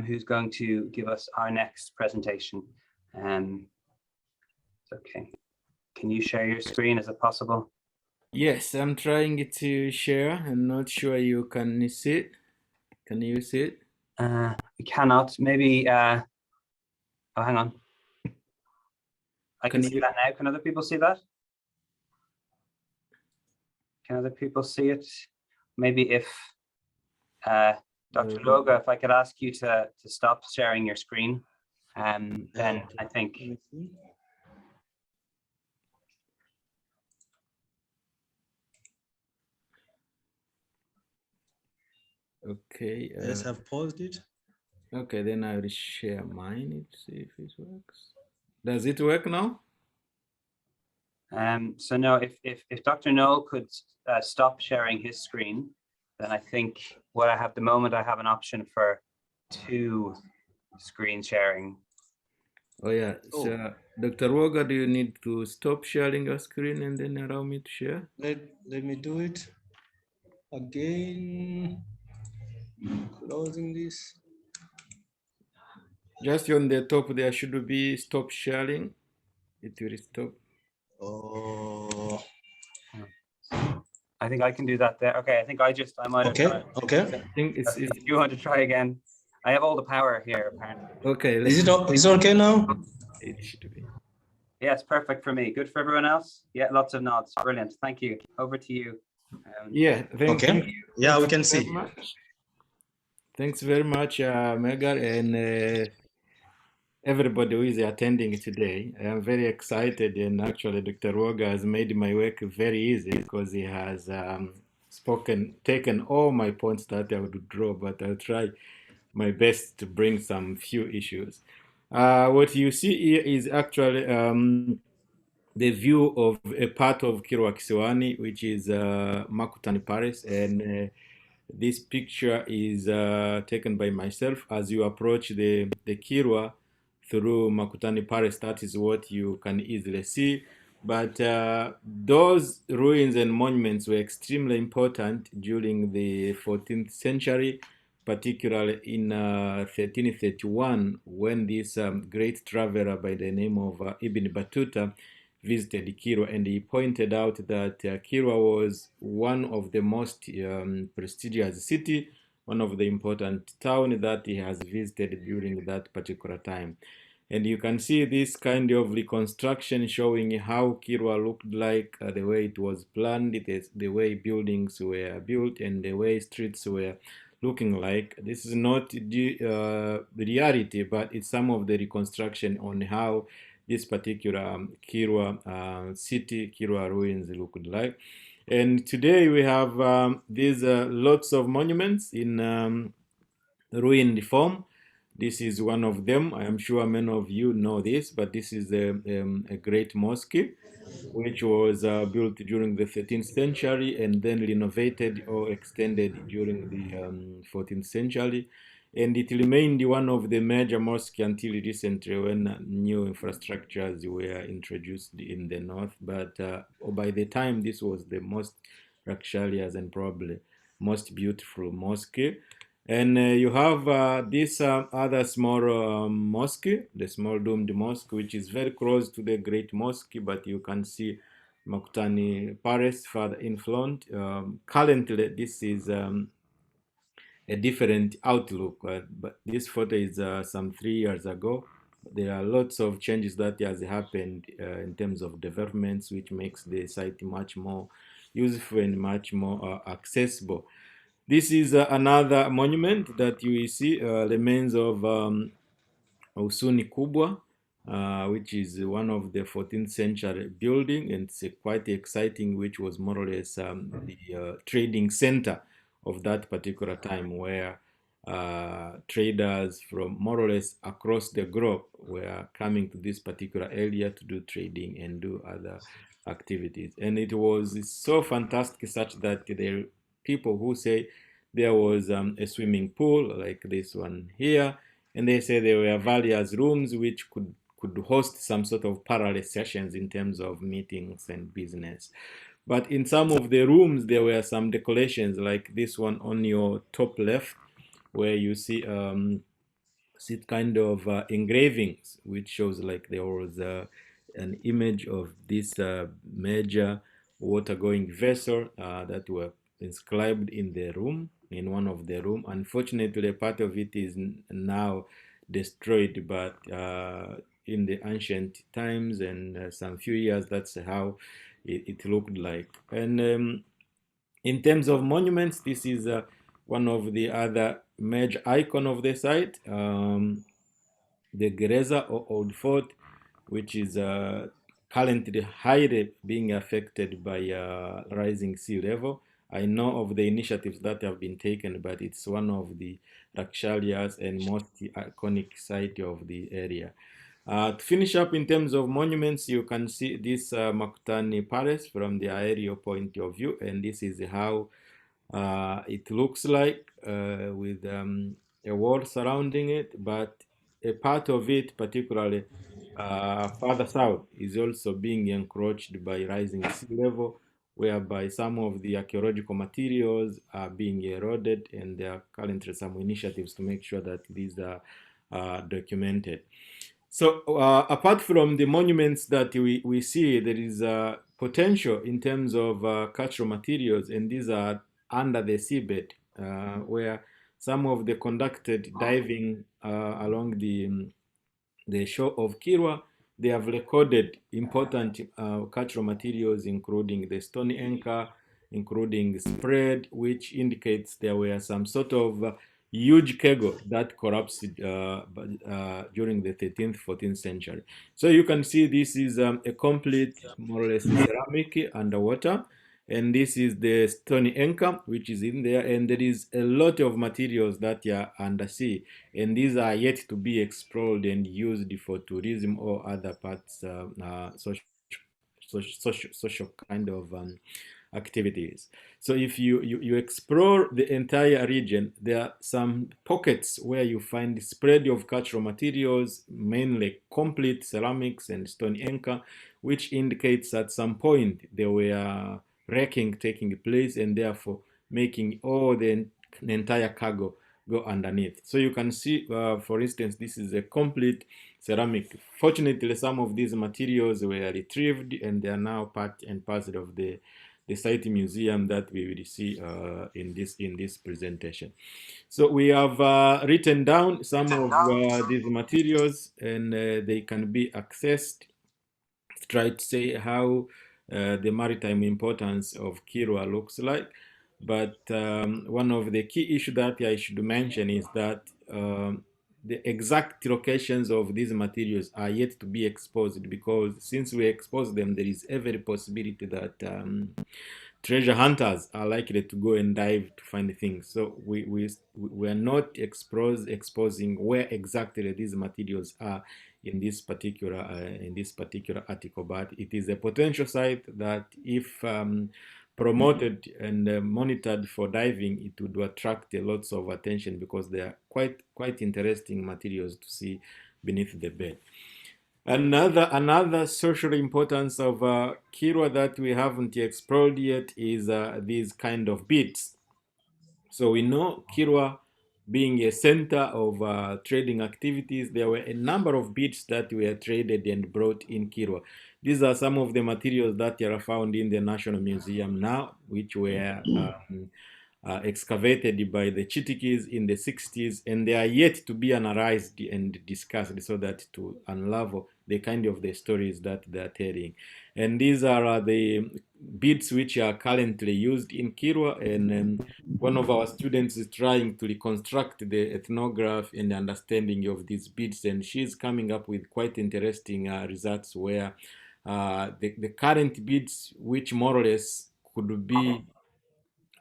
who's going to give us our next presentation. Okay, can you share your screen? Is it possible? Yes, I'm trying to share. I'm not sure you can see it. Can you see it? We cannot. Maybe. Oh, hang on. I can see that now. Can other people see that? Can other people see it? Maybe if Dr. Loga, if I could ask you to stop sharing your screen, then I think. Okay. Yes, I've paused it. Okay, then I will share mine. Let's see if it works. Does it work now? So no, if Dr. Noel could stop sharing his screen, then I think what I have at the moment, I have an option for 2 screen sharing. Oh yeah. Oh. So, Dr. Woga, do you need to stop sharing your screen and then allow me to share? Let me do it again. Closing this. Just on the top there should be stop sharing. It will stop. Oh. I think I can do that there. Okay, I think I might have done it. Okay. I think it's If you want to try again, I have all the power here apparently. okay. Is it okay now? It should be. Yeah, it's perfect for me. Good for everyone else? Yeah, lots of nods. Brilliant. Thank you. Over to you. Yeah, thank you. Yeah, we can see. Thanks very much, Megan, and everybody who is attending today. I am very excited, and actually Dr. Woga has made my work very easy because he has taken all my points that I would draw, but I'll try my best to bring some few issues. What you see here is actually the view of a part of Kilwa Kisiwani, which is Makutani Palace, and this picture is taken by myself as you approach the Kilwa through Makutani Palace. That is what you can easily see. But those ruins and monuments were extremely important during the 14th century, particularly in 1331, when this great traveler by the name of Ibn Battuta visited Kilwa, and he pointed out that Kilwa was one of the most prestigious city, one of the important town that he has visited during that particular time. And you can see this kind of reconstruction showing how Kilwa looked like, the way it was planned, the way buildings were built, and the way streets were looking like. This is not the reality, but it's some of the reconstruction on how this particular Kilwa city, Kilwa ruins looked like. And today we have these lots of monuments in ruined form. This is one of them. I am sure many of you know this, but this is a great mosque, which was built during the 13th century and then renovated or extended during the 14th century. And it remained one of the major mosques until recently when new infrastructures were introduced in the north. But by the time, this was the most luxurious and probably most beautiful mosque. And you have this other small mosque, the small domed mosque, which is very close to the great mosque, but you can see Makutani Palace further in front. Currently, this is a different outlook, but this photo is some 3 years ago. there are lots of changes that has happened in terms of developments, which makes the site much more useful and much more accessible. This is another monument that you will see, remains of Usuni Kubwa, which is one of the 14th century building, and it's quite exciting, which was more or less the trading center of that particular time, where traders from more or less across the globe were coming to this particular area to do trading and do other activities. And it was so fantastic, such that there are people who say there was a swimming pool like this one here, and they say there were various rooms which could host some sort of parallel sessions in terms of meetings and business. But in some of the rooms, there were some decorations like this one on your top left, where you see kind of engravings, which shows like there was an image of this major water-going vessel that were inscribed in the room, in one of the room. Unfortunately, part of it is now destroyed, but in the ancient times and some few years, that's how it looked like. And in terms of monuments, this is one of the other major icon of the site, the Gereza or Old Fort, which is currently highly being affected by rising sea level. I know of the initiatives that have been taken, but it's one of the luxurious and most iconic site of the area. To finish up in terms of monuments, you can see this Makutani Palace from the aerial point of view, and this is how it looks like with a wall surrounding it, but a part of it, particularly further south, is also being encroached by rising sea level, whereby some of the archaeological materials are being eroded, and there are currently some initiatives to make sure that these are documented. So apart from the monuments that we see, there is potential in terms of cultural materials, and these are under the seabed, where some of the conducted diving along the shore of Kilwa, they have recorded important cultural materials, including the stone anchor, including spread, which indicates there were some sort of huge kegel that collapsed during the 13th, 14th century. So you can see this is a complete, more or less, ceramic underwater. And this is the stone anchor, which is in there. And there is a lot of materials that are undersea. And these are yet to be explored and used for tourism or other parts, social kind of activities. So if you explore the entire region, there are some pockets where you find spread of cultural materials, mainly complete ceramics and stone anchor, which indicates at some point there were wrecking taking place, and therefore making all the entire cargo go underneath. So you can see, for instance, this is a complete ceramic. Fortunately, some of these materials were retrieved, and they are now part and parcel of the site museum that we will see in this presentation. So we have written down some of these materials, and they can be accessed to try to say how the maritime importance of Kilwa looks like. But one of the key issues that I should mention is that the exact locations of these materials are yet to be exposed, because since we expose them, there is every possibility that treasure hunters are likely to go and dive to find things. So we are not exposing where exactly these materials are in this particular article, but it is a potential site that, if promoted and monitored for diving, it would attract lots of attention, because they are quite interesting materials to see beneath the bed. Another social importance of Kilwa that we haven't explored yet is these kind of beats. So we know Kilwa being a center of trading activities, there were a number of beads that were traded and brought in Kilwa. These are some of the materials that are found in the National Museum now, which were excavated by the Chitikis in the 60s, and they are yet to be analyzed and discussed so that to unravel the kind of the stories that they're telling. And these are the beads which are currently used in Kilwa, and one of our students is trying to reconstruct the ethnography and understanding of these beads, and she's coming up with quite interesting results where the current beads, which more or less could be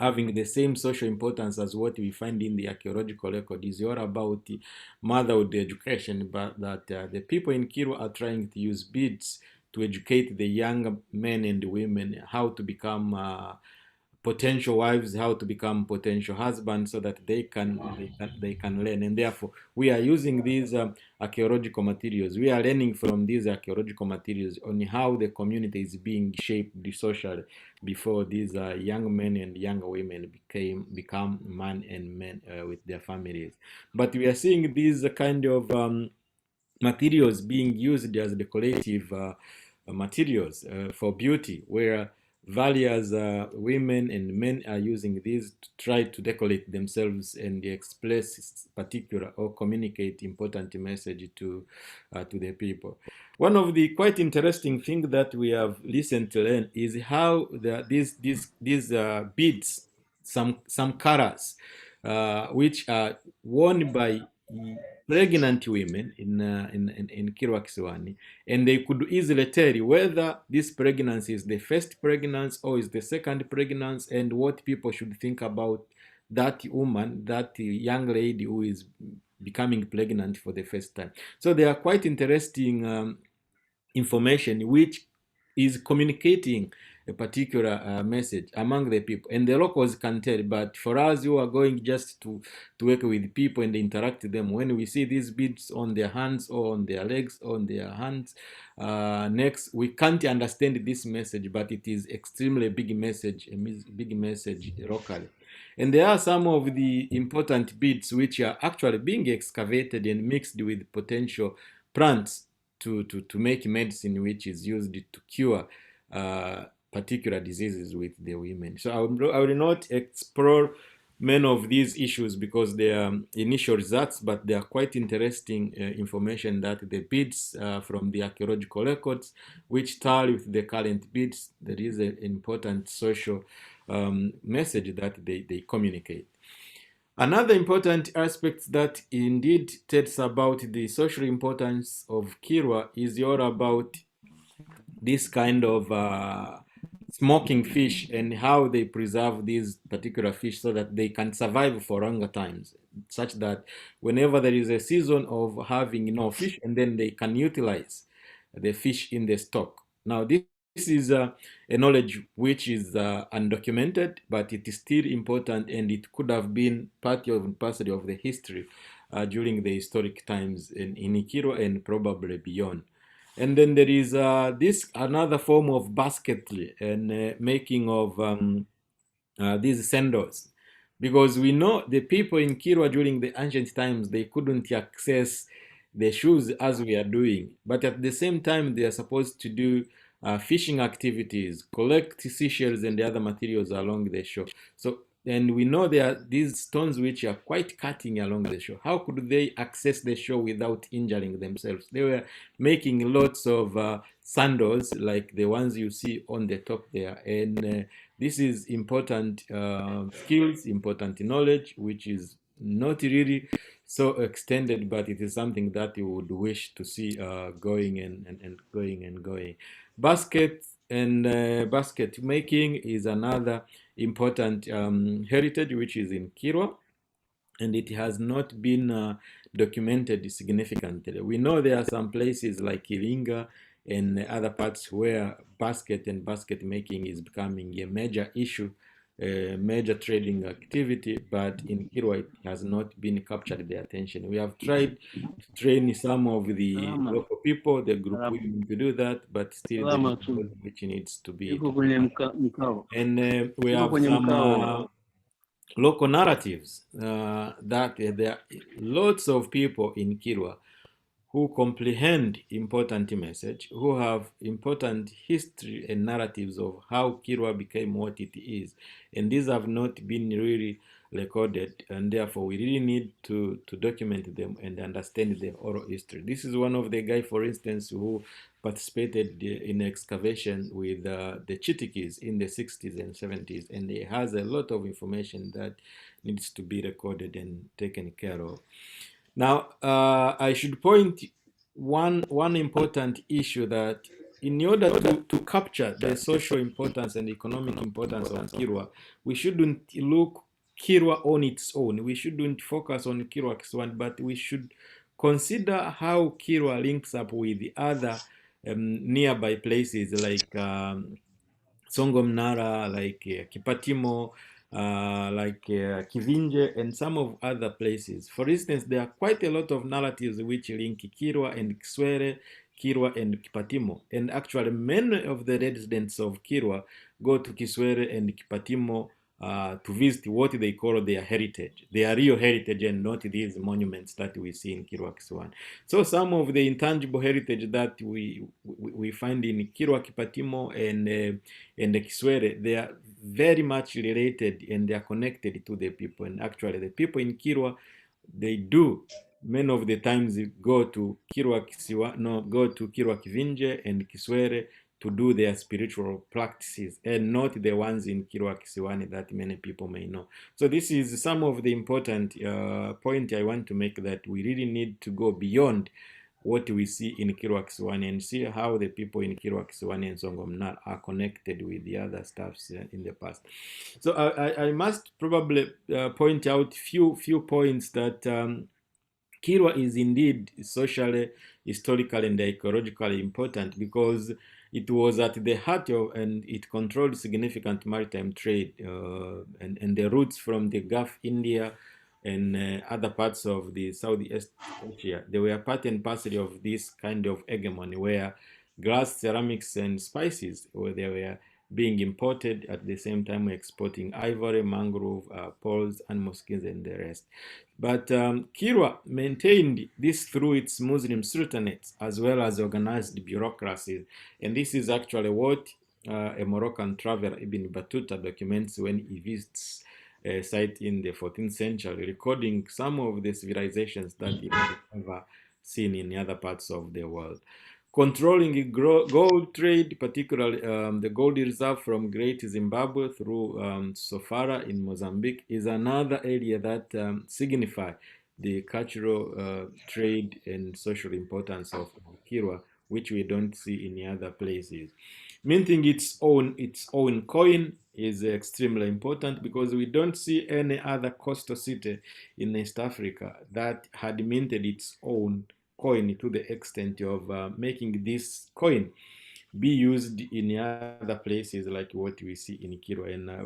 having the same social importance as what we find in the archaeological record, is all about the motherhood education, but that the people in Kilwa are trying to use beads to educate the young men and women how to become potential wives, how to become potential husbands, so that they can learn. And therefore, we are using these archaeological materials. We are learning from these archaeological materials on how the community is being shaped socially before these young men and young women become man and men with their families. But we are seeing these kind of materials being used as decorative materials for beauty, where various women and men are using these to try to decorate themselves and express particular or communicate important message to the people. One of the quite interesting things that we have recently learned is how these beads, some colors, which are worn by pregnant women in Kilwa Kisiwani, and they could easily tell whether this pregnancy is the first pregnancy or is the second pregnancy, and what people should think about that woman, that young lady who is becoming pregnant for the first time. So they are quite interesting information which is communicating a particular message among the people, and the locals can tell. But for us who are going just to work with people and interact with them, when we see these beads on their hands or on their legs, on their hands, necks, we can't understand this message, but it is extremely big message, a big message locally. And there are some of the important beads which are actually being excavated and mixed with potential plants to make medicine which is used to cure particular diseases with the women. So I will not explore many of these issues because they are initial results, but they are quite interesting information that the beads from the archaeological records, which tally with the current beads, there is an important social message that they communicate. Another important aspect that indeed tells about the social importance of Kilwa is all about this kind of smoking fish and how they preserve these particular fish so that they can survive for longer times, such that whenever there is a season of having no fish, and then they can utilize the fish in the stock. Now this is a knowledge which is undocumented, but it is still important, and it could have been part and parcel of the history during the historic times in Kilwa and probably beyond. And then there is this another form of basketry and making of these sandals, because we know the people in Kilwa during the ancient times, they couldn't access the shoes as we are doing, but at the same time they are supposed to do fishing activities, collect seashells and the other materials along the shore. So, and we know there are these stones which are quite cutting along the shore. How could they access the shore without injuring themselves? They were making lots of sandals like the ones you see on the top there. And this is important skills, important knowledge, which is not really so extended, but it is something that you would wish to see going and going. Basket and basket making is another important heritage which is in Kilwa, and it has not been documented significantly. We know there are some places like Iringa and other parts where basket and basket making is becoming a major issue, a major trading activity, but in Kilwa it has not been captured the attention. We have tried to train some of the local people, the group women, to do that, but still there is a lot which needs to be. And we have some local narratives that there are lots of people in Kilwa who comprehend important message, who have important history and narratives of how Kilwa became what it is. And these have not been really recorded, and therefore we really need to document them and understand the oral history. This is one of the guys, for instance, who participated in excavation with the Chitikis in the 60s and 70s, and he has a lot of information that needs to be recorded and taken care of. Now, I should point one important issue that in order to capture the social importance and economic importance of Kilwa, we shouldn't look Kilwa on its own. We shouldn't focus on Kilwa Kisiwani, but we should consider how Kilwa links up with the other nearby places like Songo, Mnara, like Kipatimo, Kivinje, and some of other places. For instance, there are quite a lot of narratives which link Kilwa and Kiswere, Kilwa and Kipatimo. And actually, many of the residents of Kilwa go to Kiswere and Kipatimo to visit what they call their heritage, their real heritage, and not these monuments that we see in Kilwa Kisiwani. So some of the intangible heritage that we find in Kilwa, Kipatimo, and the Kiswere, they are very much related and they are connected to the people. And actually, the people in Kilwa, they do many of the times go to Kilwa Kivinje and Kiswere to do their spiritual practices, and not the ones in Kilwa Kisiwani that many people may know. So this is some of the important point I want to make, that we really need to go beyond what we see in Kilwa Kisiwani and see how the people in Kilwa Kisiwani and Songo Mnara are connected with the other stuffs in the past. So I must probably point out few points that Kilwa is indeed socially, historically, and ecologically important because it was at the heart of, and it controlled significant maritime trade and the routes from the Gulf, India, and other parts of the Southeast Asia. They were part and parcel of this kind of hegemony where glass, ceramics, and spices, where they were being imported at the same time exporting ivory, mangrove, pearls, animal skins, and the rest. But Kilwa maintained this through its Muslim sultanates as well as organized bureaucracies. And this is actually what a Moroccan traveler, Ibn Battuta, documents when he visits a site in the 14th century, recording some of the civilizations that he had never seen in other parts of the world. Controlling gold trade, particularly the gold reserve from Great Zimbabwe through Sofara in Mozambique, is another area that signify the cultural trade and social importance of Kilwa, which we don't see in other places. Minting its own coin is extremely important because we don't see any other coastal city in East Africa that had minted its own coin to the extent of making this coin be used in other places like what we see in Kilwa, and I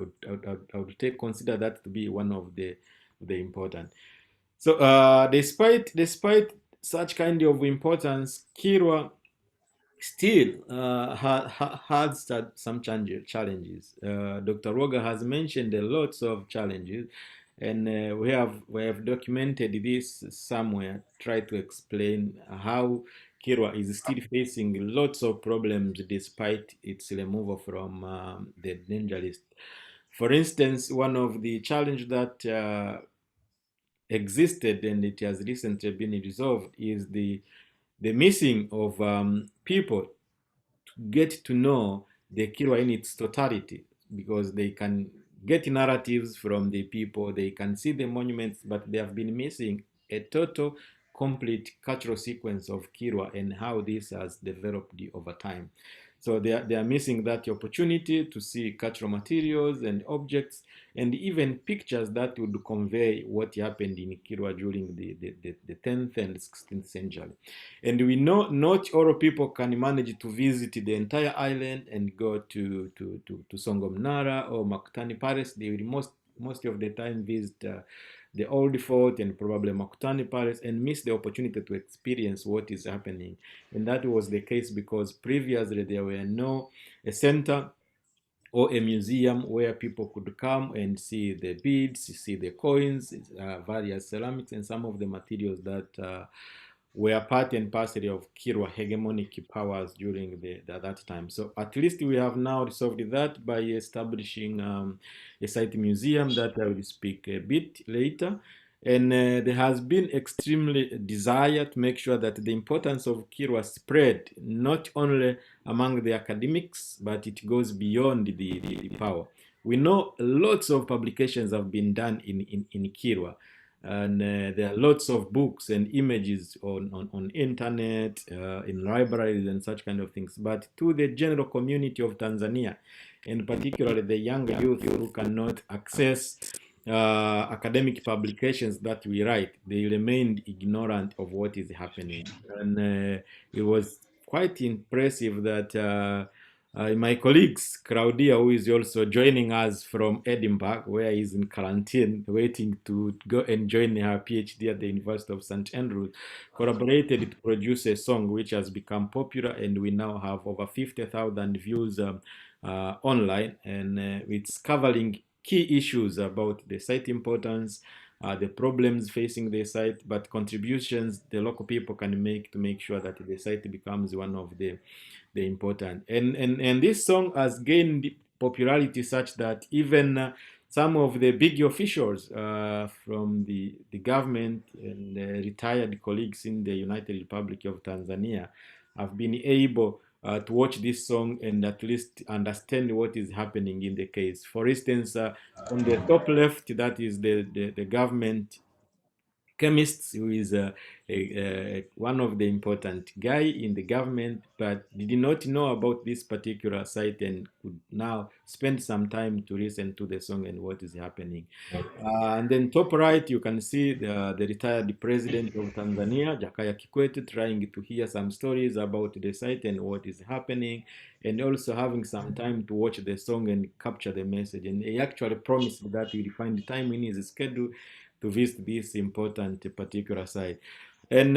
would consider that to be one of the important. So despite such kind of importance, Kilwa still had some challenges. Dr. Roger has mentioned lots of challenges, and we have documented this somewhere, try to explain how Kilwa is still facing lots of problems despite its removal from the danger list. For instance, one of the challenges that existed and it has recently been resolved is the missing of people to get to know the Kilwa in its totality, because they can get narratives from the people, they can see the monuments, but they have been missing a total, complete cultural sequence of Kilwa and how this has developed over time. So they are missing that opportunity to see cultural materials and objects and even pictures that would convey what happened in Kilwa during the 10th and 16th century. And we know not all people can manage to visit the entire island and go to Songo Mnara or Makutani Palace. They will most of the time visit the old fort and probably Makutani Palace and miss the opportunity to experience what is happening. And that was the case because previously there were no a center or a museum where people could come and see the beads, see the coins, various ceramics, and some of the materials that were part and parcel of Kilwa hegemonic powers during that time. So at least we have now resolved that by establishing a site museum that I will speak a bit later. And there has been extremely desire to make sure that the importance of Kilwa spread not only among the academics, but it goes beyond the power. We know lots of publications have been done in Kilwa, and there are lots of books and images on internet, in libraries and such kind of things. But to the general community of Tanzania, and particularly the younger youth who cannot access academic publications that we write, they remained ignorant of what is happening. And it was quite impressive that my colleagues, Claudia, who is also joining us from Edinburgh, where he's in quarantine, waiting to go and join her PhD at the University of St. Andrews, collaborated to produce a song which has become popular, and we now have over 50,000 views online, and it's covering key issues about the site importance, the problems facing the site, but contributions the local people can make to make sure that the site becomes one of the important. And this song has gained popularity such that even some of the big officials from the government and retired colleagues in the United Republic of Tanzania have been able to watch this song and at least understand what is happening in the case. For instance, on the top left, that is the government chemist, who is one of the important guy in the government, but did not know about this particular site and could now spend some time to listen to the song and what is happening. And then top right, you can see the retired president of Tanzania, Jakaya Kikwete, trying to hear some stories about the site and what is happening, and also having some time to watch the song and capture the message. And he actually promised that he will find time in his schedule to visit this important particular site. And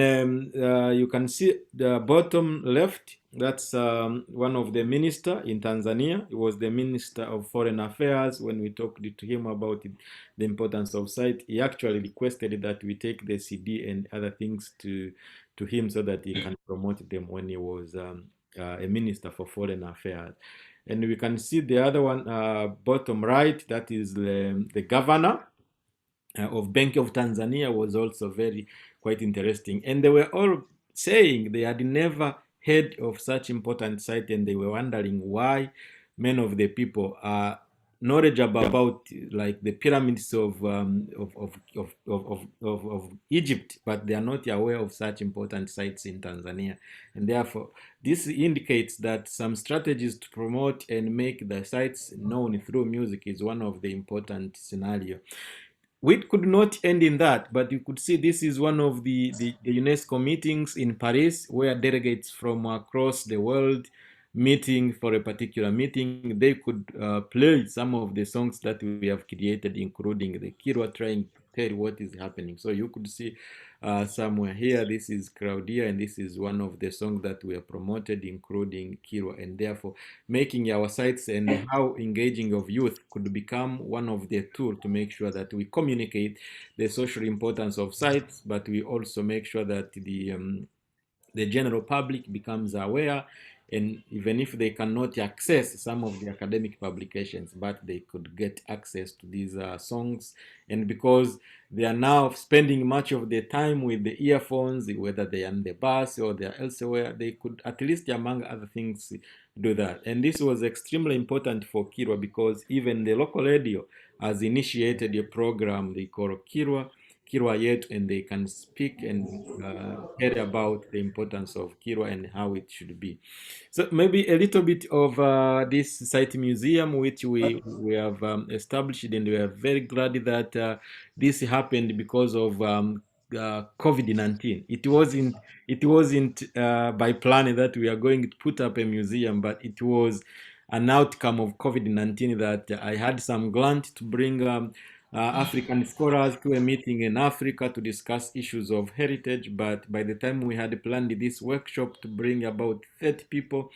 you can see the bottom left, that's one of the minister in Tanzania. He was the Minister of Foreign Affairs. When we talked to him about the importance of site, he actually requested that we take the CD and other things to him so that he can promote them when he was a Minister for Foreign Affairs. And we can see the other one, bottom right, that is the governor of Bank of Tanzania, was also very quite interesting. And they were all saying they had never heard of such important site, and they were wondering why many of the people are knowledgeable about like the pyramids of Egypt, but they are not aware of such important sites in Tanzania. And therefore, this indicates that some strategies to promote and make the sites known through music is one of the important scenario. We could not end in that, but you could see this is one of the UNESCO meetings in Paris, where delegates from across the world meeting for a particular meeting. They could play some of the songs that we have created, including the Kilwa, trying to tell what is happening. So you could see somewhere here, this is Claudia, and this is one of the songs that we have promoted, including Kilwa, and therefore making our sites and how engaging of youth could become one of the tools to make sure that we communicate the social importance of sites, but we also make sure that the general public becomes aware, and even if they cannot access some of the academic publications, but they could get access to these songs. And because they are now spending much of their time with the earphones, whether they are on the bus or they are elsewhere, they could at least, among other things, do that. And this was extremely important for Kilwa, because even the local radio has initiated a program they call Kilwa Yet, and they can speak and hear about the importance of Kilwa and how it should be. So maybe a little bit of this site museum, which we have established, and we are very glad that this happened because of COVID-19. It wasn't by plan that we are going to put up a museum, but it was an outcome of COVID-19 that I had some grant to bring African scholars to a meeting in Africa to discuss issues of heritage. But by the time we had planned this workshop to bring about 30 people,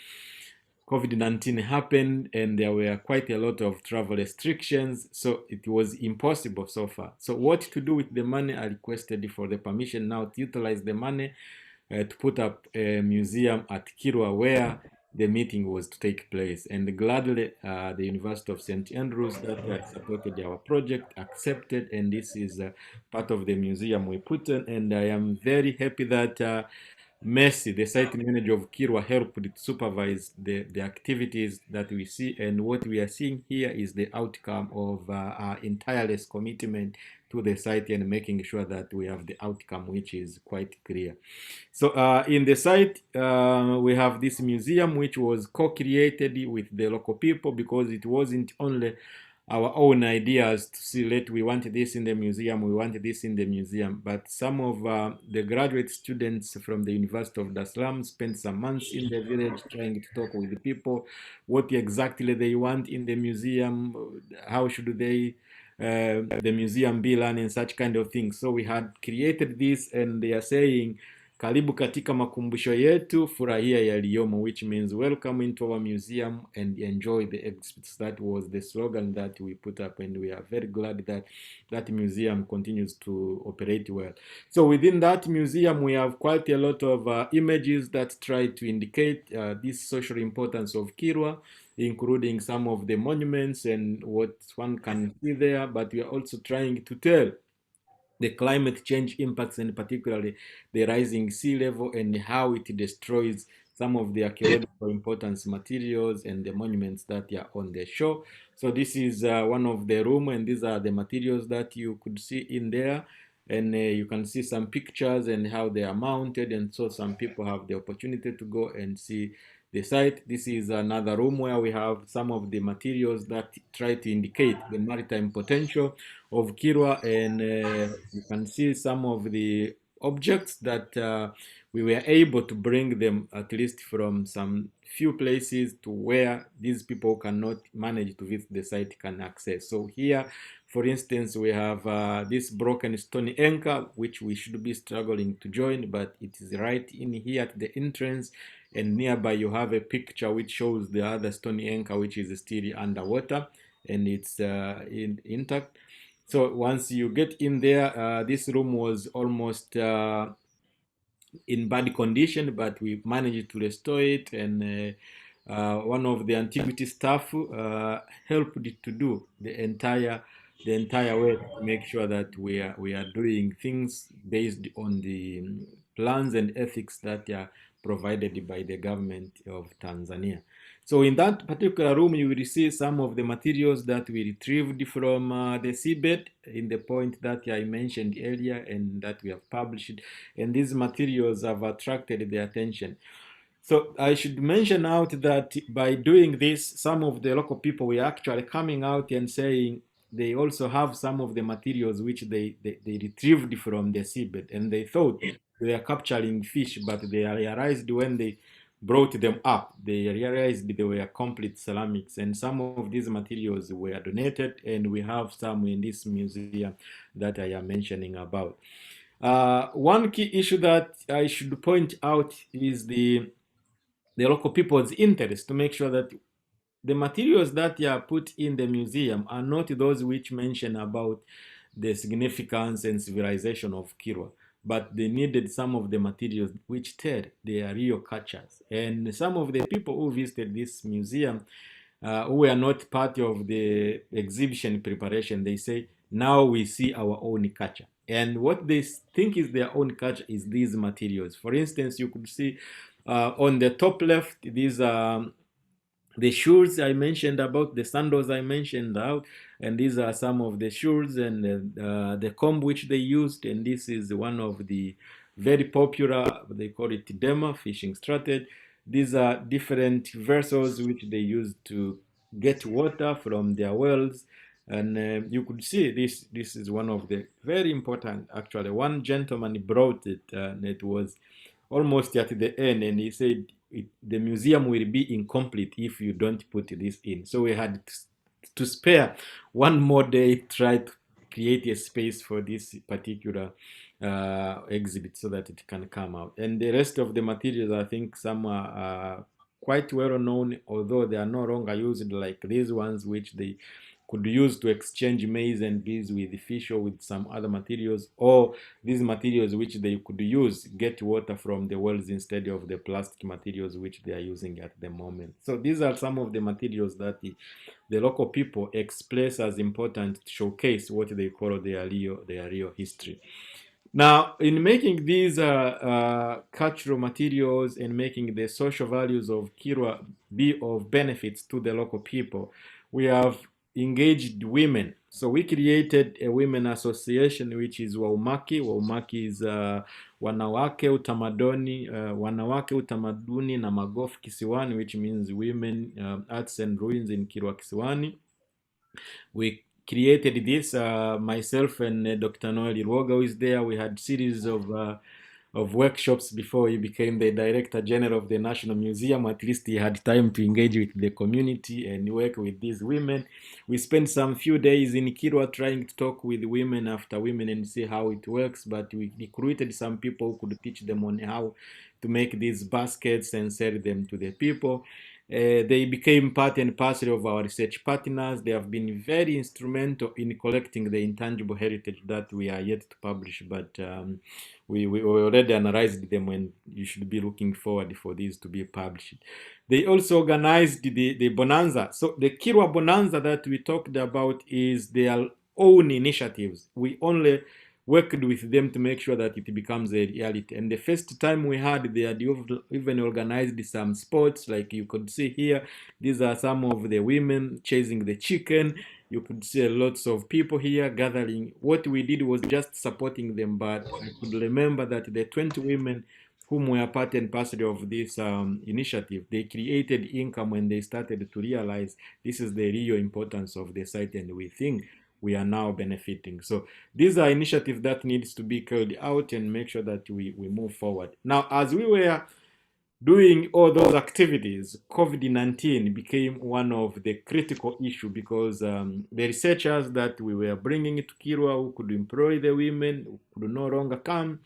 COVID-19 happened, and there were quite a lot of travel restrictions, so it was impossible so far. So what to do with the money? I requested for the permission now to utilize the money to put up a museum at Kilwa where the meeting was to take place. And gladly, the University of St. Andrews that had supported our project accepted, and this is part of the museum we put in. And I am very happy that Messi, the site manager of Kilwa, helped to supervise the activities that we see. And what we are seeing here is the outcome of our tireless commitment to the site and making sure that we have the outcome, which is quite clear. So in the site, we have this museum, which was co-created with the local people, because it wasn't only our own ideas to see, we want this in the museum, we want this in the museum. But some of the graduate students from the University of Dar es Salaam spent some months in the village trying to talk with the people, what exactly they want in the museum, how should they, the museum be run, and such kind of things. So we had created this, and they are saying, karibu katika makumbusho yetu, furahia yaliyomo, which means welcome into our museum and enjoy the exhibits. That was the slogan that we put up, and we are very glad that that museum continues to operate well. So within that museum, we have quite a lot of images that try to indicate this social importance of Kilwa, including some of the monuments and what one can see there, but we are also trying to tell the climate change impacts, and particularly the rising sea level and how it destroys some of the archaeological importance materials and the monuments that are on the shore. So this is one of the room, and these are the materials that you could see in there. And you can see some pictures and how they are mounted, and so some people have the opportunity to go and see the site. This is another room where we have some of the materials that try to indicate the maritime potential of Kilwa, and you can see some of the objects that we were able to bring them at least from some few places to where these people cannot manage to visit the site can access. So here, for instance, we have this broken stone anchor, which we should be struggling to join, but it is right in here at the entrance, and nearby you have a picture which shows the other stone anchor, which is still underwater, and it's intact. So once you get in there, this room was almost in bad condition, but we managed to restore it, and one of the antiquity staff helped to do the entire way to make sure that we are doing things based on the plans and ethics that are provided by the government of Tanzania. So in that particular room, you will see some of the materials that we retrieved from the seabed in the point that I mentioned earlier and that we have published. And these materials have attracted the attention. So I should mention out that by doing this, some of the local people were actually coming out and saying they also have some of the materials which they retrieved from the seabed, and they thought they were capturing fish, but they realized when they brought them up, they realized they were complete ceramics, and some of these materials were donated, and we have some in this museum that I am mentioning about. One key issue that I should point out is the local people's interest, to make sure that the materials that are put in the museum are not those which mention about the significance and civilization of Kilwa, but they needed some of the materials which tell their real cultures. And some of the people who visited this museum, who were not part of the exhibition preparation, they say, now we see our own culture. And what they think is their own culture is these materials. For instance, you could see on the top left, these are the shoes I mentioned about, the sandals I mentioned out, and these are some of the shoes and the comb which they used. And this is one of the very popular, they call it dema, fishing strategy. These are different vessels which they use to get water from their wells. And you could see this is one of the very important, actually. One gentleman brought it, and it was almost at the end, and he said, the museum will be incomplete if you don't put this in. So we had to spare one more day, try to create a space for this particular exhibit so that it can come out. And the rest of the materials, I think some are quite well known, although they are no longer used, like these ones which they could use to exchange maize and bees with fish or with some other materials, or these materials which they could use get water from the wells instead of the plastic materials which they are using at the moment. So these are some of the materials that the local people express as important to showcase what they call their real history. Now, in making these cultural materials and making the social values of Kilwa be of benefits to the local people, we have engaged women. So we created a women association, which is Waumaki. Waumaki is wanawake utamaduni na magofu Kisiwani, which means women, arts and ruins in Kilwa Kisiwani. We created this, myself and Dr. Noel Irwoga, who is there. We had series of workshops before he became the Director General of the National Museum. At least he had time to engage with the community and work with these women. We spent some few days in Kilwa trying to talk with women after women and see how it works, but we recruited some people who could teach them on how to make these baskets and sell them to the people. They became part and parcel of our research partners. They have been very instrumental in collecting the intangible heritage that we are yet to publish, but we already analyzed them, and you should be looking forward for these to be published. They also organized the Bonanza. So the Kilwa Bonanza that we talked about is their own initiatives. We only worked with them to make sure that it becomes a reality. And the first time we had, they had even organized some sports, like you could see here. These are some of the women chasing the chicken. You could see lots of people here gathering. What we did was just supporting them, but I could remember that the 20 women whom were part and parcel of this initiative, they created income when they started to realize this is the real importance of the site, and we think we are now benefiting. So these are initiatives that needs to be carried out and make sure that we move forward. Now, as we were doing all those activities, COVID-19 became one of the critical issues, because the researchers that we were bringing to Kilwa who could employ the women who could no longer come.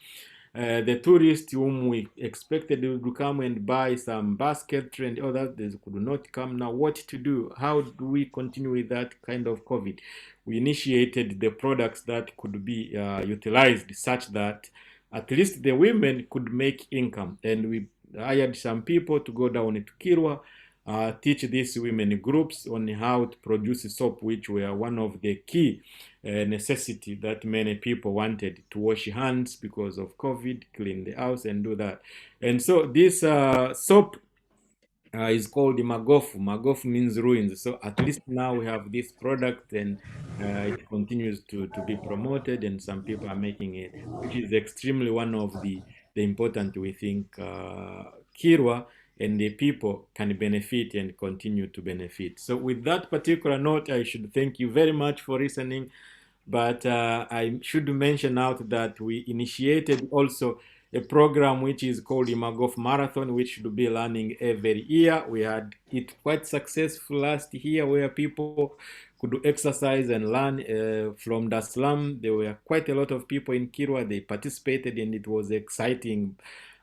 The tourists whom we expected to come and buy some basketry and others, they could not come. Now, what to do? How do we continue with that kind of COVID? We initiated the products that could be utilized such that at least the women could make income. And we hired some people to go down to Kilwa, teach these women groups on how to produce soap, which were one of the key necessity that many people wanted to wash hands because of COVID, clean the house and do that. And so this soap is called the Magofu. Magofu means ruins. So at least now we have this product, and it continues to be promoted, and some people are making it, which is extremely one of the important, we think, Kilwa and the people can benefit and continue to benefit. So with that particular note, I should thank you very much for listening. But I should mention out that we initiated also a program which is called the Magof Marathon, which should be running every year. We had it quite successful last year, where people could exercise and learn from Dar es Salaam. There were quite a lot of people in Kilwa. They participated, and it was exciting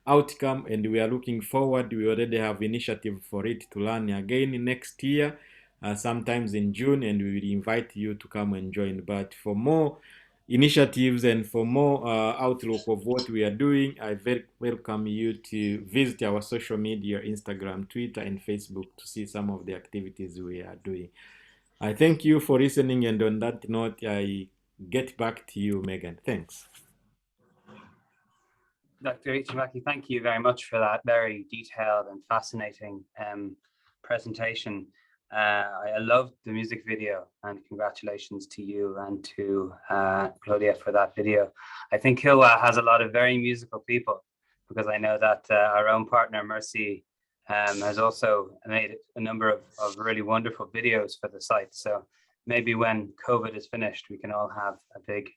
outcome, and we are looking forward. We already have initiative for it to learn again next year, sometimes in June, and we will invite you to come and join. But for more initiatives and for more outlook of what we are doing, I very welcome you to visit our social media, Instagram, Twitter, and Facebook, to see some of the activities we are doing. I thank you for listening, and on that note, I get back to you, Megan. Thanks. Dr. Ichimaki, thank you very much for that very detailed and fascinating presentation. I loved the music video, and congratulations to you and to Claudia for that video. I think Kilwa has a lot of very musical people, because I know that our own partner, Mercy, has also made a number of really wonderful videos for the site. So maybe when COVID is finished, we can all have a big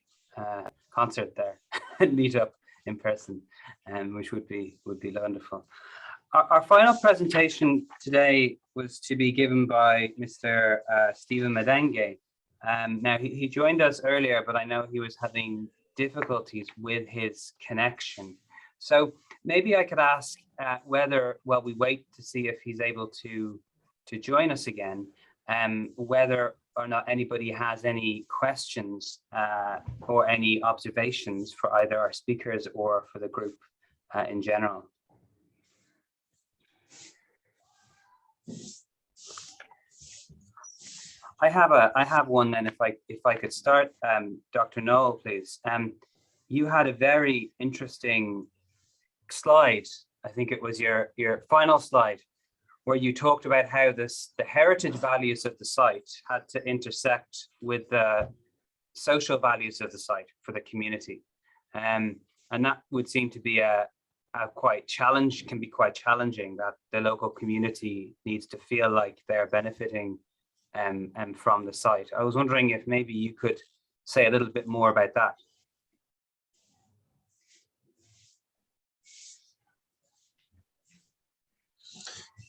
concert there and meet up in person, which would be wonderful. Our final presentation today was to be given by Mr. Stephen Madenge. Now he joined us earlier, but I know he was having difficulties with his connection. So maybe I could ask whether, while we wait to see if he's able to join us again, whether or not anybody has any questions or any observations for either our speakers or for the group in general. I have one then, if I could start, Dr. Noel, please. You had a very interesting slide. I think it was your final slide, where you talked about how the heritage values of the site had to intersect with the social values of the site for the community. And that would seem to be can be quite challenging, that the local community needs to feel like they're benefiting from the site. I was wondering if maybe you could say a little bit more about that.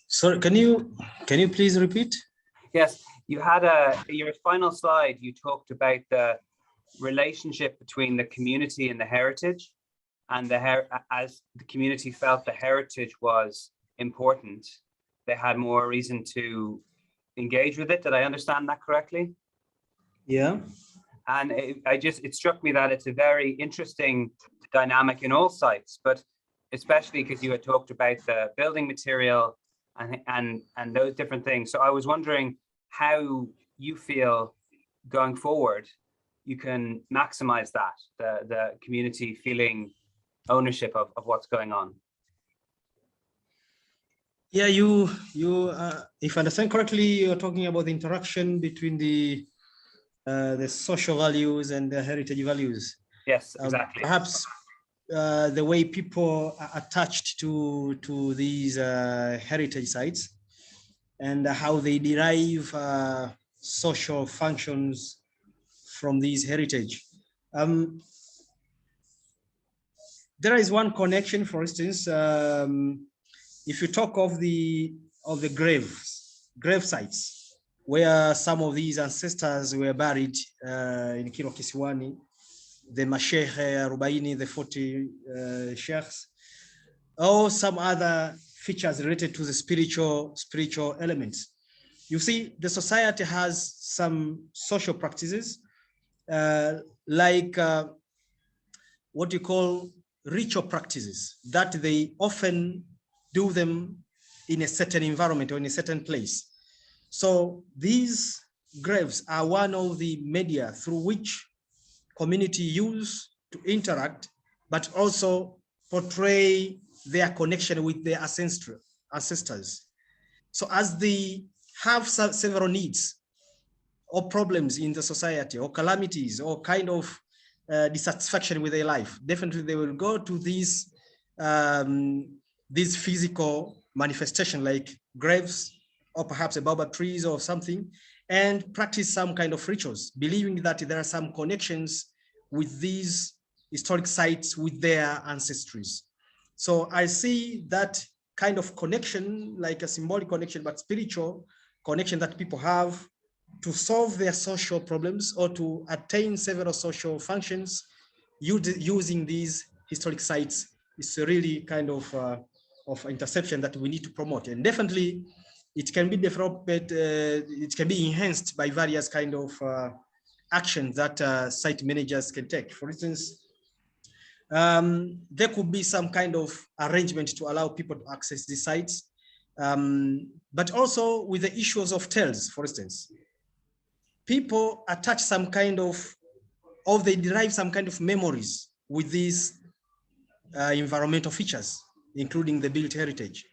Sorry, can you please repeat? Yes, you had your final slide, you talked about the relationship between the community and the heritage, and as the community felt the heritage was important, they had more reason to engage with it. Did I understand that correctly? Yeah. And it struck me that it's a very interesting dynamic in all sites, but especially because you had talked about the building material and those different things. So I was wondering how you feel going forward you can maximize that, the community feeling ownership of what's going on. Yeah, if I understand correctly, you're talking about the interaction between the social values and the heritage values. Yes, exactly. Perhaps the way people are attached to these heritage sites and how they derive social functions from these heritage. There is one connection, for instance, if you talk of the grave sites, where some of these ancestors were buried in Kilwa Kisiwani, the Masheikh Rubaini, the 40 sheikhs, or some other features related to the spiritual elements. You see, the society has some social practices like what you call ritual practices that they often do them in a certain environment or in a certain place. So these graves are one of the media through which community use to interact, but also portray their connection with their ancestors. So as they have several needs or problems in the society or calamities or kind of dissatisfaction with their life, definitely they will go to these physical manifestation like graves or perhaps a baobab trees or something, and practice some kind of rituals, believing that there are some connections with these historic sites with their ancestries. So I see that kind of connection, like a symbolic connection, but spiritual connection that people have to solve their social problems or to attain several social functions using these historic sites is really kind of interception that we need to promote. And definitely it can be developed, it can be enhanced by various kind of actions that site managers can take. For instance, there could be some kind of arrangement to allow people to access the sites, but also with the issues of tales, for instance. People attach some kind of, or they derive some kind of memories with these environmental features, including the built heritage.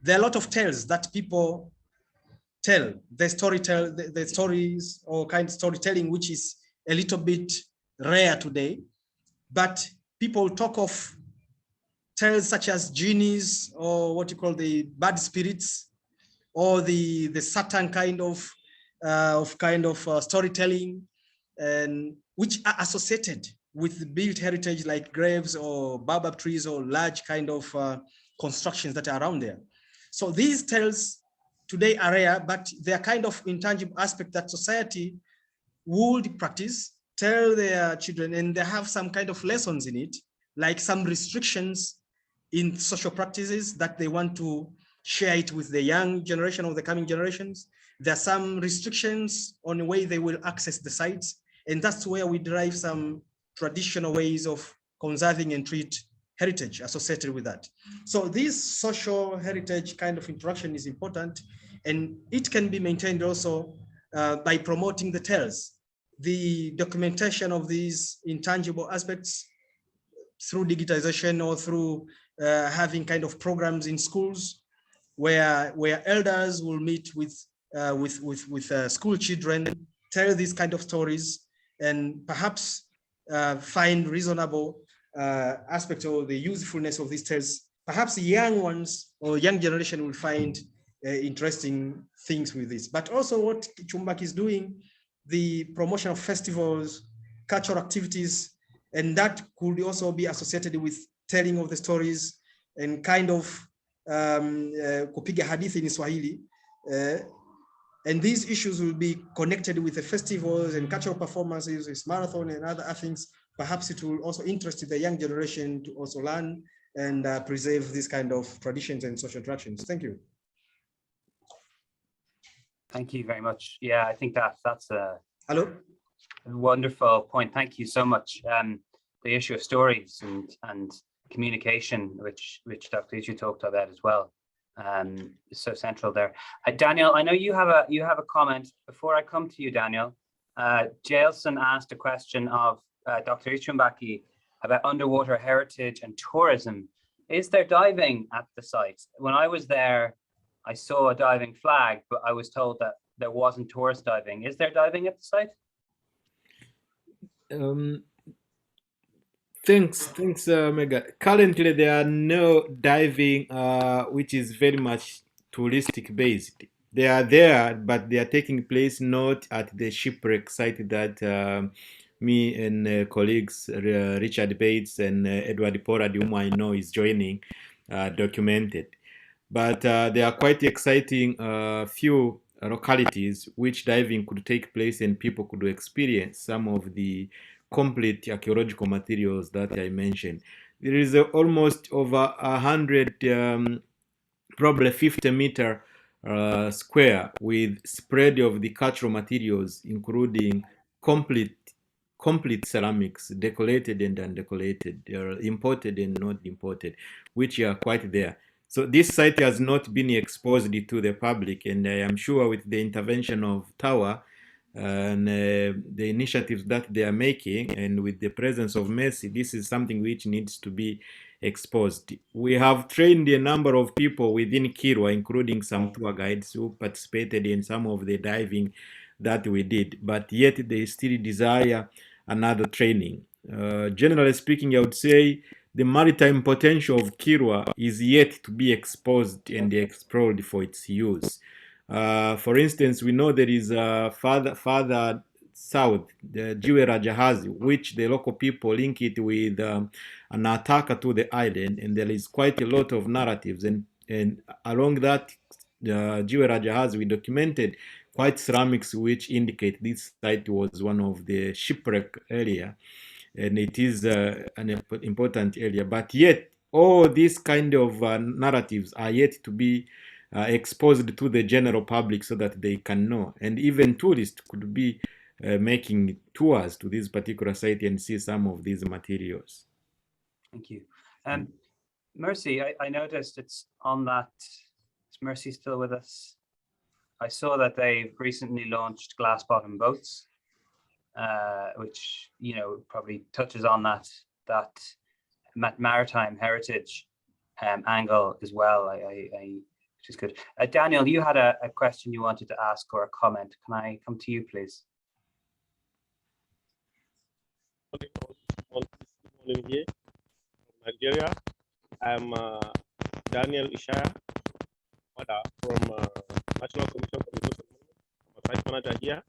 There are a lot of tales that people tell, the stories or kind of storytelling, which is a little bit rare today, but people talk of tales such as genies or what you call the bad spirits or the Satan kind of storytelling, and which are associated with built heritage like graves or baobab trees or large kind of constructions that are around there. So these tales today are rare, but they are kind of intangible aspect that society would practice, tell their children, and they have some kind of lessons in it, like some restrictions in social practices that they want to share it with the young generation or the coming generations. there are some restrictions on the way they will access the sites. And that's where we derive some traditional ways of conserving and treat heritage associated with that. So this social heritage kind of interaction is important, and it can be maintained also by promoting the tales, the documentation of these intangible aspects through digitization or through having kind of programs in schools where elders will meet with school children, tell these kind of stories, and perhaps find reasonable aspects of the usefulness of these tales. Perhaps the young ones or young generation will find interesting things with this. But also what Chumbak is doing, the promotion of festivals, cultural activities, and that could also be associated with telling of the stories and kind of kupiga hadithi in Swahili. And these issues will be connected with the festivals and cultural performances, this marathon and other things. Perhaps it will also interest the young generation to also learn and preserve this kind of traditions and social interactions. Thank you. Thank you very much. Yeah, I think that's a wonderful point. Thank you so much. The issue of stories and communication, which Dr. Ichu talked about as well, is so central there. Daniel, I know you have a comment. Before I come to you, Daniel, Jailson asked a question of Dr. Ichumbaki about underwater heritage and tourism. Is there diving at the site? When I was there, I saw a diving flag, but I was told that there wasn't tourist diving. Is there diving at the site? Thanks, Mega. Currently, there are no diving, which is very much touristic based. They are there, but they are taking place not at the shipwreck site that me and colleagues Richard Bates and Edward Pollard, whom I know is joining, documented. But there are quite exciting few localities which diving could take place and people could experience some of the complete archaeological materials that I mentioned. There is almost over 100, probably 50-meter square with spread of the cultural materials, including complete ceramics, decorated and undecorated, imported and not imported, which are quite there. So this site has not been exposed to the public, and I am sure with the intervention of Tower and the initiatives that they are making, and with the presence of Mercy, this is something which needs to be exposed. We have trained a number of people within Kilwa, including some tour guides who participated in some of the diving that we did, but yet they still desire another training. Generally speaking, I would say the maritime potential of Kilwa is yet to be exposed and explored for its use. For instance, we know there is farther south, the Jiwe Rajahazi, which the local people link it with an attack to the island, and there is quite a lot of narratives. And along that Jiwe Rajahazi, we documented quite ceramics which indicate this site was one of the shipwreck area, and it is an important area. But yet, all these kind of narratives are yet to be exposed to the general public so that they can know. And even tourists could be making tours to this particular site and see some of these materials. Thank you. Mercy, I noticed it's on that. Is Mercy still with us? I saw that they've recently launched glass bottom boats, which, you know, probably touches on that maritime heritage angle as well. Which is good. Daniel, you had a question you wanted to ask or a comment. Can I come to you, please? Good morning here from Nigeria. I'm Daniel Ishaya from National Commission for the Social Movement. I'm a site manager here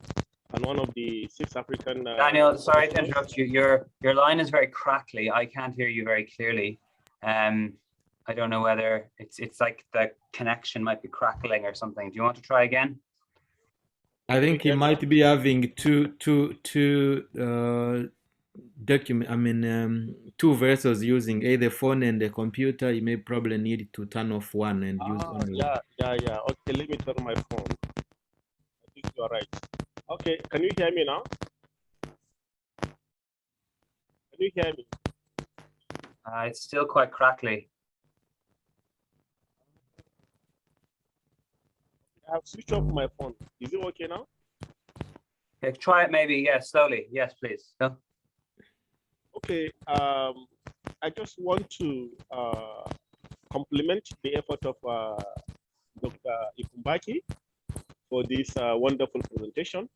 and one of the 6 African. Daniel, sorry to interrupt you. Your line is very crackly. I can't hear you very clearly. I don't know whether it's like the connection might be crackling or something. Do you want to try again? I think he might be having two two vessels using either phone and the computer. You may probably need to turn off one and use only one. Yeah. Okay, let me turn my phone. you are right. Okay, can you hear me now? Can you hear me? It's still quite crackly. I have switched off my phone. Is it okay now? Okay, try it maybe, yes, slowly. Yes, please. No? Okay, I just want to compliment the effort of Dr. Ikumbaki for this wonderful presentation.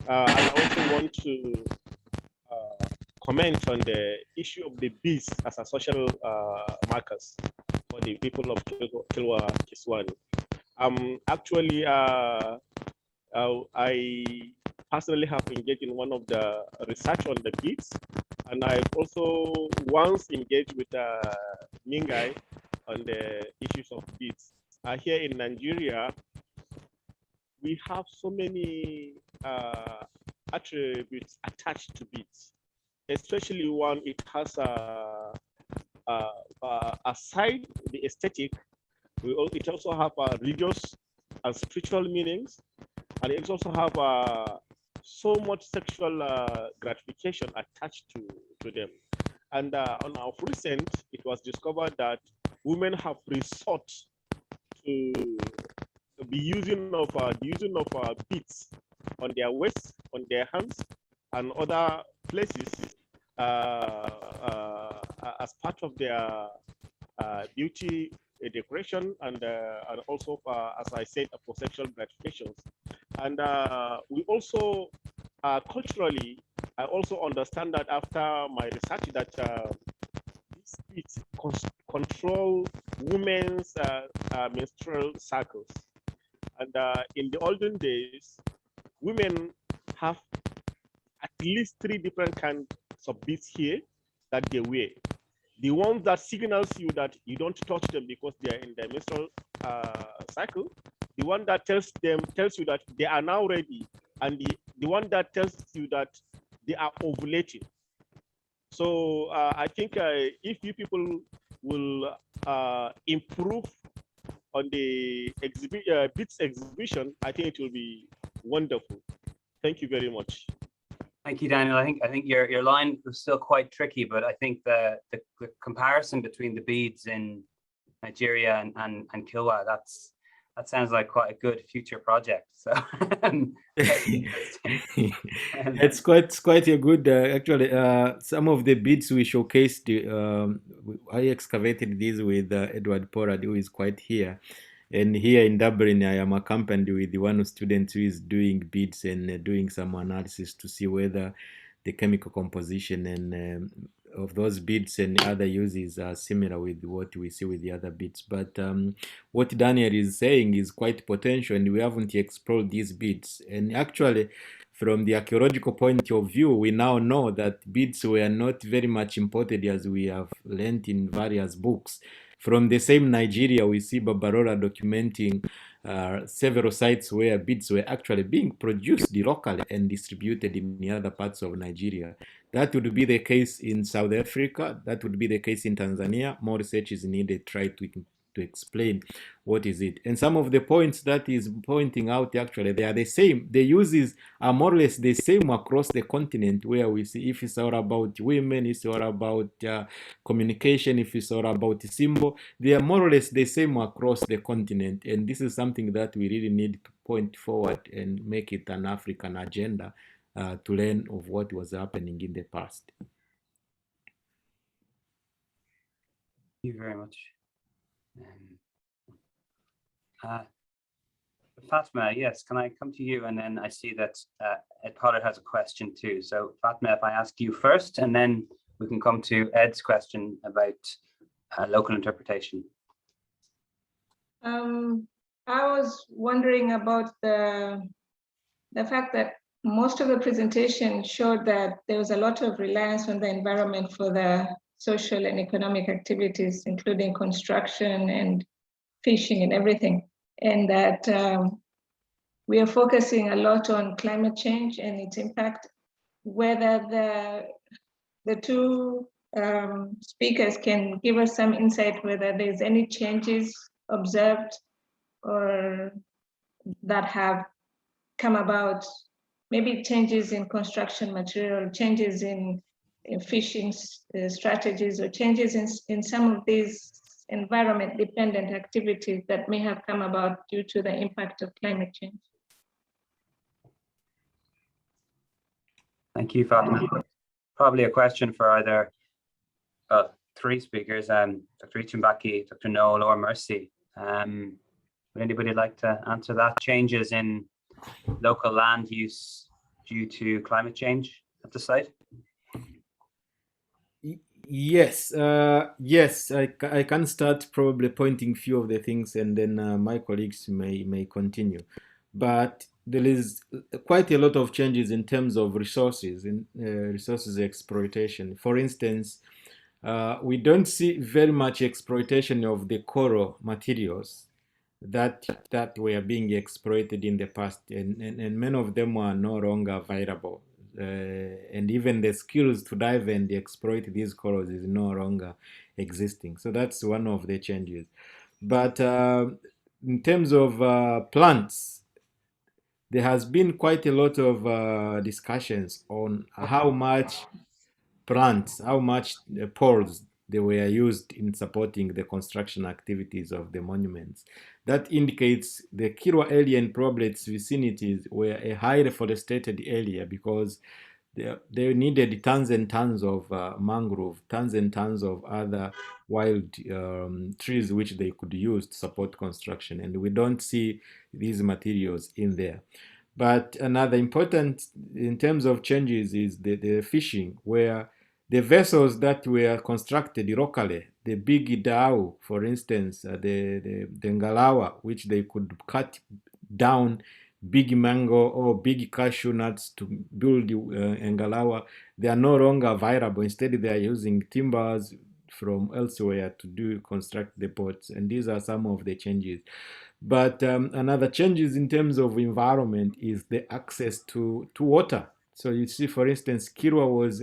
I also want to comment on the issue of the bees as a social markers for the people of Kilwa Kisiwani. Actually, I personally have engaged in one of the research on the bees, and I've also once engaged with Mingai on the issues of bees. Here in Nigeria, we have so many attributes attached to bees, especially one, it has aside the aesthetic, it also have religious and spiritual meanings, and it also have so much sexual gratification attached to them. And on our recent, it was discovered that women have resort to be using of beads on their waists, on their hands, and other places as part of their beauty decoration, and also as I said, for sexual gratifications. And we also culturally, I also understand that after my research that these beads control women's menstrual cycles. And in the olden days, women have at least 3 different kinds of beads here that they wear. The ones that signals you that you don't touch them because they are in their menstrual cycle. The one that tells you that they are now ready, and the one that tells you that they are ovulating. So I think if you people will improve on the beads exhibition, I think it will be wonderful. Thank you very much. Thank you, Daniel. I think your line was still quite tricky, but I think the comparison between the beads in Nigeria and Kilwa, that sounds like quite a good future project. So it's quite a good actually. Some of the beads we showcased, I excavated these with Edward Pollard, who is quite here. And here in Dublin, I am accompanied with one student who is doing beads and doing some analysis to see whether the chemical composition and of those beads and other uses are similar with what we see with the other beads. But what Daniel is saying is quite potential, and we haven't explored these beads. And actually, from the archaeological point of view, we now know that beads were not very much imported, as we have learned in various books. From the same Nigeria, we see Barbarella documenting several sites where beads were actually being produced locally and distributed in the other parts of Nigeria. That would be the case in South Africa. That would be the case in Tanzania. More research is needed to try to explain what is it. And some of the points that is pointing out, actually, they are the same. The uses are more or less the same across the continent, where we see if it's all about women, it's all about communication, if it's all about symbol, they are more or less the same across the continent. And this is something that we really need to point forward and make it an African agenda to learn of what was happening in the past. Thank you very much. Fatma, yes, can I come to you? And then I see that Ed Pollard has a question too. So Fatma, if I ask you first, and then we can come to Ed's question about local interpretation. I was wondering about the fact that most of the presentation showed that there was a lot of reliance on the environment for the social and economic activities, including construction and fishing and everything. And that we are focusing a lot on climate change and its impact. Whether the two speakers can give us some insight whether there's any changes observed or that have come about, maybe changes in construction material, changes in fishing strategies, or changes in some of these environment dependent activities that may have come about due to the impact of climate change? Thank you, Fatima. Probably a question for either three speakers, Dr. Ichimbaki, Dr. Noel, or Mercy. Would anybody like to answer that? Changes in local land use due to climate change at the site? Yes, yes, I can start probably pointing few of the things, and then my colleagues may continue. But there is quite a lot of changes in terms of resources, in resources exploitation. For instance, we don't see very much exploitation of the coral materials that were being exploited in the past, and many of them are no longer viable. And even the skills to dive and exploit these corals is no longer existing. So that's one of the changes. But in terms of plants, there has been quite a lot of discussions on how much plants, how much poles they were used in supporting the construction activities of the monuments. That indicates the Kilwa area and probably its vicinities were a highly forested area, because they needed tons and tons of mangrove, tons and tons of other wild trees which they could use to support construction. And we don't see these materials in there. But another important in terms of changes is the fishing, where the vessels that were constructed locally, the big dhow, for instance, the ngalawa, which they could cut down big mango or big cashew nuts to build ngalawa, they are no longer viable. Instead, they are using timbers from elsewhere to construct the boats. And these are some of the changes. But another changes in terms of environment is the access to water. So you see, for instance, Kilwa was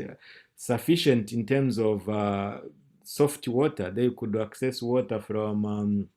sufficient in terms of soft water. They could access water from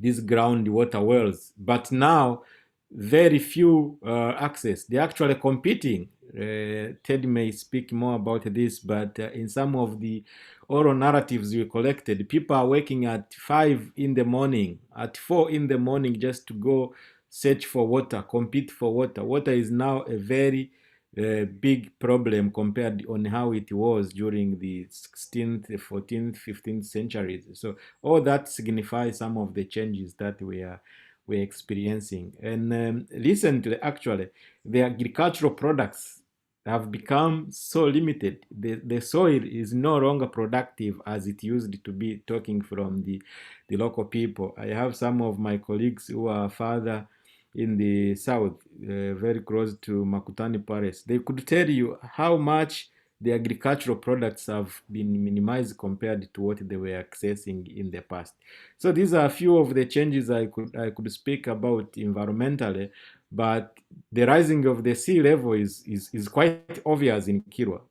these groundwater wells. But now, very few access. They're actually competing. Ted may speak more about this, but in some of the oral narratives we collected, people are waking at 5 in the morning, at 4 in the morning, just to go search for water, compete for water. Water is now a very big problem compared on how it was during the 16th, 14th, 15th centuries. So all that signifies some of the changes that we're experiencing. And recently, actually, the agricultural products have become so limited. The soil is no longer productive as it used to be, talking from the local people. I have some of my colleagues who are further in the south, very close to Makutani Palace. They could tell you how much the agricultural products have been minimized compared to what they were accessing in the past. So these are a few of the changes I could speak about environmentally, but the rising of the sea level is quite obvious in Kilwa.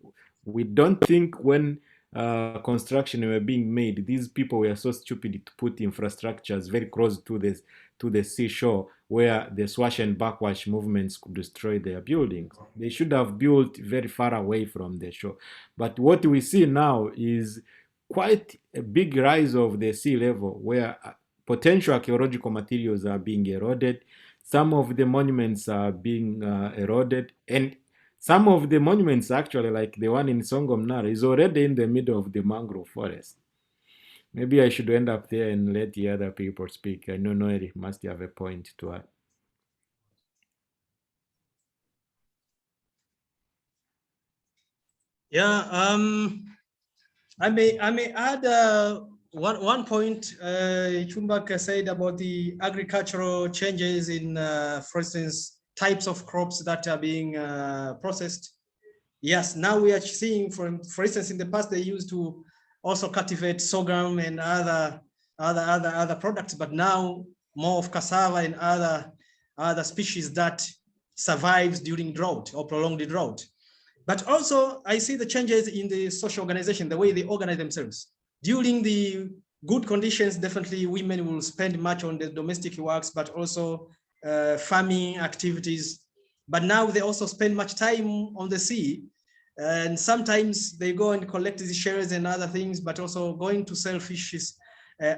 We don't think when construction were being made, these people were so stupid to put infrastructures very close to the seashore, where the swash and backwash movements could destroy their buildings. They should have built very far away from the shore. But what we see now is quite a big rise of the sea level, where potential archaeological materials are being eroded. Some of the monuments are being eroded, and some of the monuments, actually, like the one in Songo Mnara, is already in the middle of the mangrove forest. Maybe I should end up there and let the other people speak. I know Noel must have a point to add. Yeah, I may add one point. Chumbak said about the agricultural changes in, for instance, types of crops that are being processed. Yes, now we are seeing, for instance, in the past they used to also cultivate sorghum and other products, but now more of cassava and other species that survives during drought or prolonged drought. But also I see the changes in the social organization, the way they organize themselves. During the good conditions, definitely women will spend much on the domestic works, but also farming activities, but now they also spend much time on the sea. And sometimes they go and collect these shells and other things, but also going to sell fishes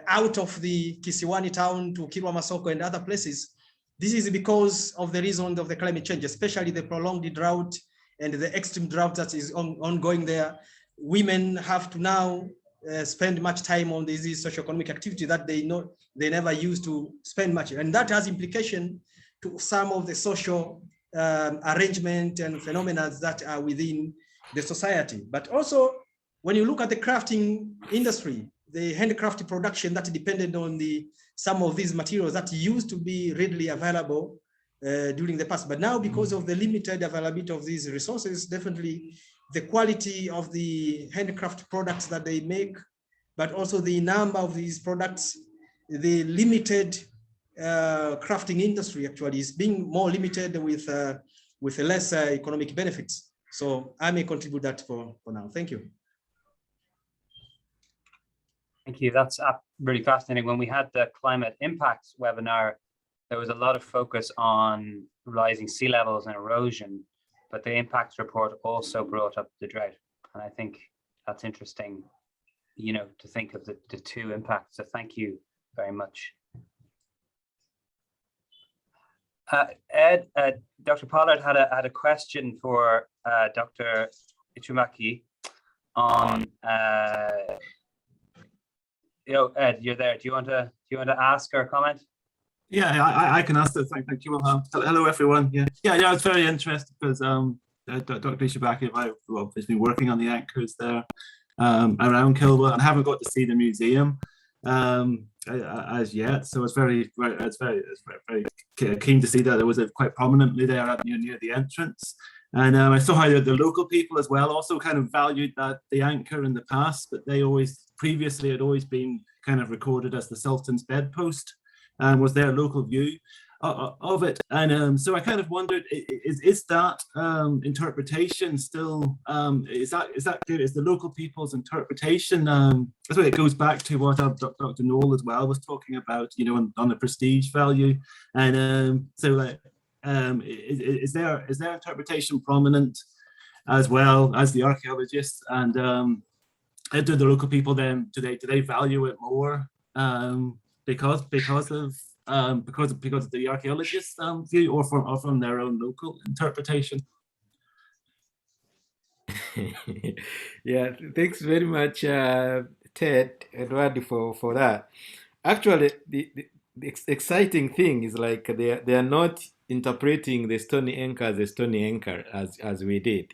out of the Kisiwani town to Kilwa Masoko and other places. This is because of the reason of the climate change, especially the prolonged drought and the extreme drought that is ongoing there. Women have to now spend much time on these socioeconomic activity that they never used to spend much. And that has implication to some of the social arrangement and phenomena that are within the society. But also, when you look at the crafting industry, the handcraft production that depended on some of these materials that used to be readily available during the past. But now, because of the limited availability of these resources, definitely the quality of the handcraft products that they make, but also the number of these products, the limited crafting industry actually is being more limited with less economic benefits. So I may contribute that for now. Thank you. Thank you. That's really fascinating. When we had the climate impacts webinar, there was a lot of focus on rising sea levels and erosion, but the impacts report also brought up the drought. And I think that's interesting, you know, to think of the two impacts. So thank you very much. Ed, Dr. Pollard had a question for Dr. Ichumaki on, Ed, you're there. Do you want to ask or comment? Yeah, I can ask that. Thank you. Hello, everyone. Yeah, I was very interested because Dr. Ichumaki and I have been working on the anchors there around Kilwa, and haven't got to see the museum as yet. So it's very keen to see that it was quite prominently there near the entrance. And I saw how the local people as well also kind of valued the anchor in the past, but they previously had always been kind of recorded as the Sultan's bedpost, and was their local view of it. And so I kind of wondered, is that interpretation still, is that good? Is the local people's interpretation, that's why it goes back to what Dr. Noel as well was talking about, you know, on the prestige value. And is their interpretation prominent as well as the archaeologists? And do the local people then, do they value it more because of the archaeologists' view, or from their own local interpretation? Yeah, thanks very much, Ted, Eduardo, for that. Actually, the exciting thing is like they are not interpreting the stony anchor as a stony anchor as we did.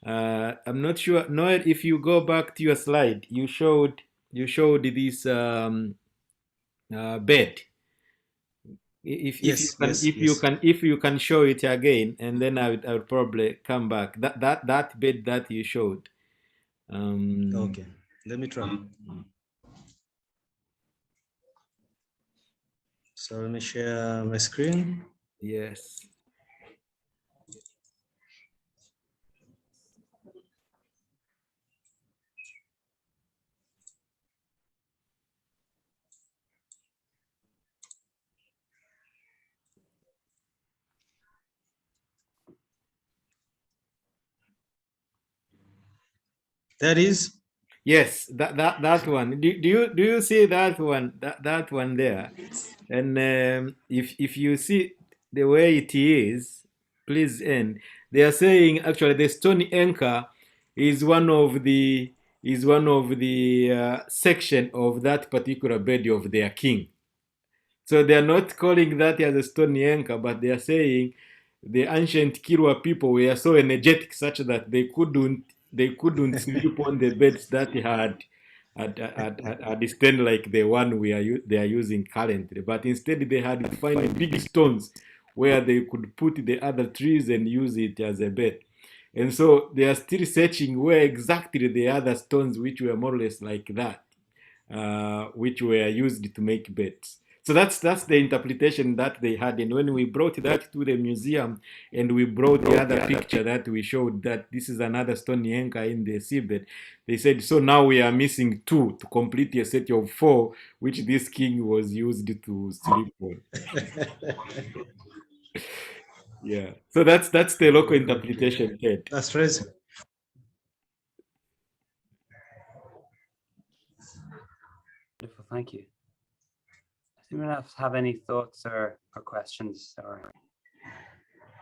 I'm not sure, Noel, if you go back to your slide, you showed this bed. If you can show it again, and then I would probably come back. That bed that you showed. Okay, let me try. So let me share my screen. Yes. That is? Yes, that one. Do you see that one? That one there? And if you see the way it is, please end. They are saying actually the stony anchor is one of the section of that particular bed of their king. So they are not calling that as a stony anchor, but they are saying the ancient Kilwa people were so energetic such that they couldn't sleep on the beds that had stand like the one they are using currently, but instead they had to find big stones where they could put the other trees and use it as a bed. And so they are still searching where exactly the other stones which were more or less like that, which were used to make beds. So that's the interpretation that they had. And when we brought that to the museum and we brought the other picture that we showed that this is another stone anchor in the seabed, they said, so now we are missing 2 to complete a set of 4, which this king was used to sleep on. Yeah. So that's the local interpretation, Ted. That's crazy. Wonderful, thank you. Does anyone else have any thoughts or questions?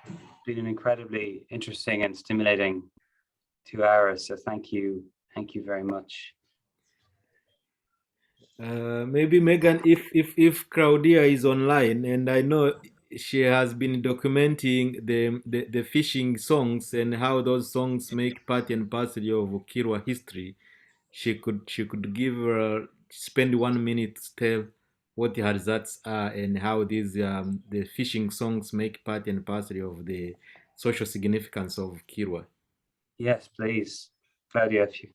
It's been an incredibly interesting and stimulating 2 hours, so thank you very much. Maybe Megan, if Claudia is online, and I know she has been documenting the fishing songs and how those songs make part and parcel of Kilwa history, she could spend 1 minute to tell what the hazards are and how these the fishing songs make part and parcel of the social significance of Kilwa. Yes, please, Claudia, if you.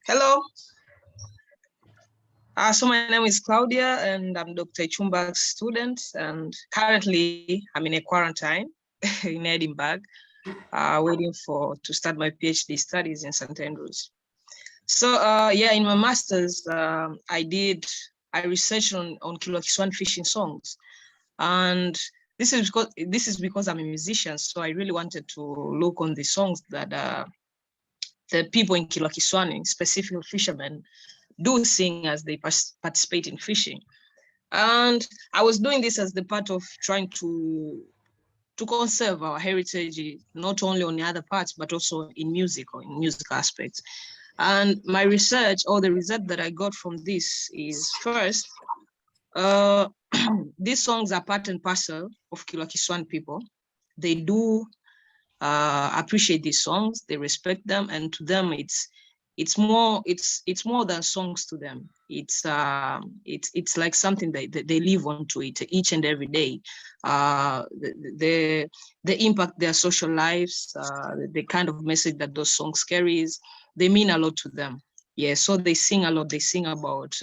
Hello. So my name is Claudia, and I'm Dr. Chumbak's student, and currently I'm in a quarantine in Edinburgh, waiting to start my PhD studies in St. Andrews. So yeah, in my master's, I researched on Kilwa Kisiwani fishing songs, and this is because I'm a musician, so I really wanted to look on the songs that the people in Kilwa Kisiwani, specifically fishermen, do sing as they participate in fishing. And I was doing this as the part of trying to conserve our heritage, not only on the other parts, but also in music or in music aspects. And my research, or the result that I got from this is, first, these songs are part and parcel of Kilwa Kisiwani people. They do appreciate these songs, they respect them, and to them it's more than songs to them. It's like something that they live on to it each and every day. The impact their social lives, the kind of message that those songs carries, they mean a lot to them. Yeah, so they sing a lot. They sing about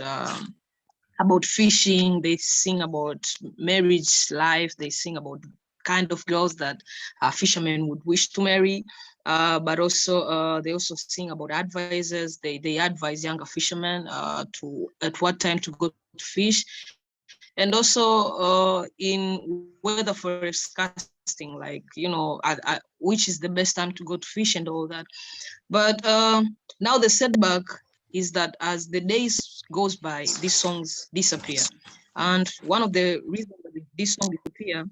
fishing, they sing about marriage life, they sing about kind of girls that fishermen would wish to marry, but also they also sing about advisors. They advise younger fishermen at what time to go to fish, and also in weather forecasting, like, you know, which is the best time to go to fish and all that. But now the setback is that as the days goes by, these songs disappear, and one of the reasons that these songs disappear,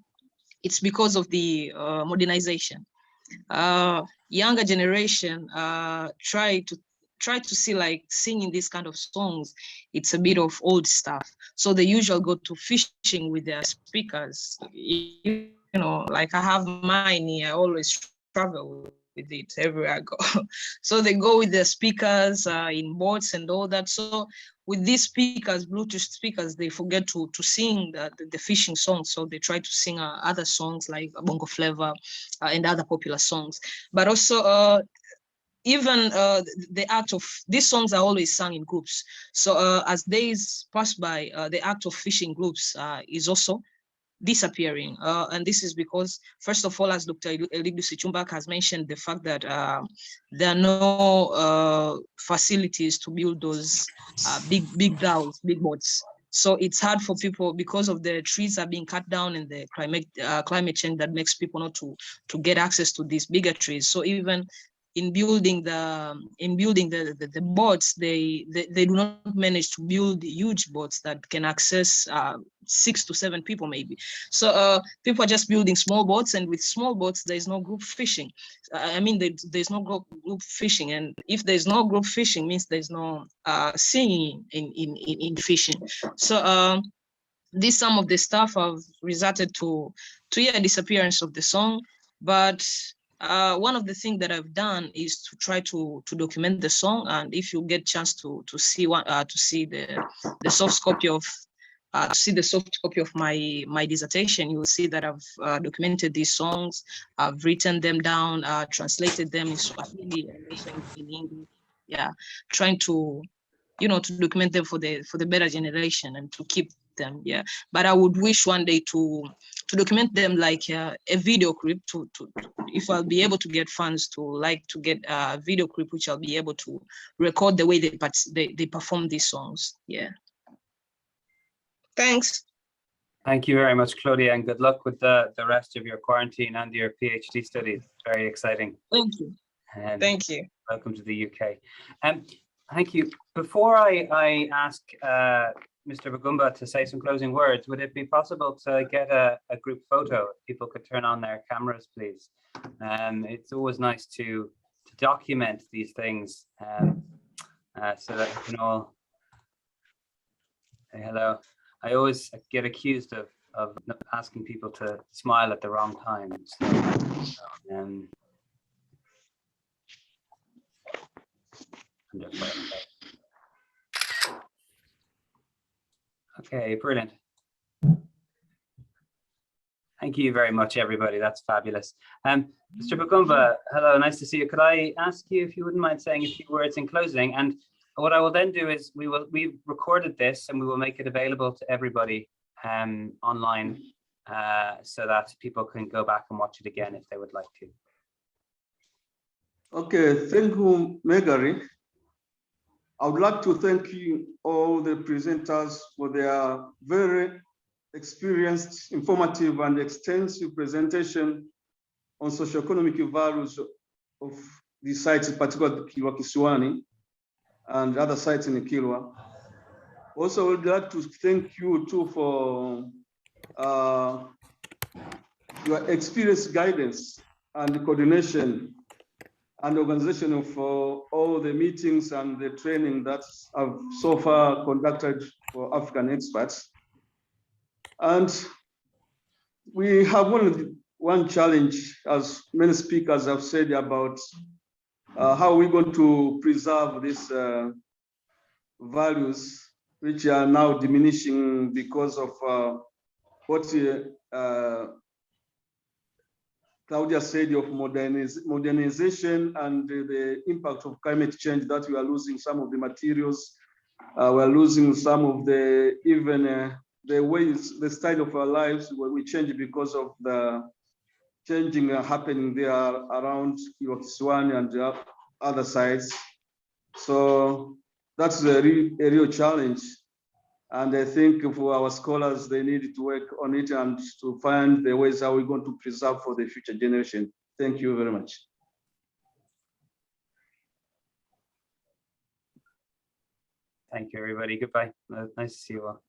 it's because of the modernization. Younger generation try to see like singing this kind of songs, it's a bit of old stuff. So they usually go to fishing with their speakers. You know, like I have mine here, I always travel with it everywhere I go. So they go with their speakers in boats and all that. So with these speakers, Bluetooth speakers, they forget to sing the fishing songs. So they try to sing other songs like bongo flavor and other popular songs. But also even the act of, these songs are always sung in groups. So as days pass by, the act of fishing groups is also disappearing. And this is because, first of all, as Dr. Eligdusi Chumbak has mentioned, the fact that there are no facilities to build those big dhows, big boats. So it's hard for people because of the trees are being cut down and the climate change that makes people not to get access to these bigger trees. So even in building the boats, they do not manage to build huge boats that can access 6 to 7 people maybe. So people are just building small boats, and with small boats there's no group fishing. I mean, there's no group fishing, and if there's no group fishing, means there's no singing in fishing. So this, some of the stuff have resulted to a disappearance of the song. But one of the things that I've done is to try to document the song, and if you get chance to see the soft copy of see the soft copy of my dissertation, you will see that I've documented these songs. I've written them down, translated them in Swahili and also in English. Yeah, trying to, to document them for the better generation and to keep them. Yeah, but I would wish one day to document them like a video clip. To if I'll be able to get funds, to get a video clip which I'll be able to record the way they perform these songs. Yeah. Thanks. Thank you very much, Claudia, and good luck with the rest of your quarantine and your PhD studies. Very exciting. Thank you. Thank you. Welcome to the UK. Thank you. Before I ask Mr. Bagumba to say some closing words, would it be possible to get a group photo? If people could turn on their cameras, please. It's always nice to document these things so that we can all say hello. I always get accused of asking people to smile at the wrong time. Okay, brilliant. Thank you very much, everybody. That's fabulous. Mr. Bagumba, hello, nice to see you. Could I ask you if you wouldn't mind saying a few words in closing? And what I will then do is we've recorded this and we will make it available to everybody online so that people can go back and watch it again if they would like to. Okay, thank you, Megari. I would like to thank you all the presenters for their very experienced, informative, and extensive presentation on socioeconomic values of these sites, in particular Kilwa Kisiwani and other sites in Kilwa. Also, I would like to thank you too for your experienced guidance and coordination and organization of all the meetings and the training that I've so far conducted for African experts. And we have one challenge, as many speakers have said, about how we're going to preserve these values, which are now diminishing because of what Claudia said of modernization and the impact of climate change, that we are losing some of the materials, we're losing some of the, even the ways, the style of our lives where we change because of the changing happening there around Kilwa Kisiwani and the other sites. So that's a real challenge. And I think for our scholars, they need to work on it and to find the ways how we're going to preserve for the future generation. Thank you very much. Thank you, everybody. Goodbye. Nice to see you all.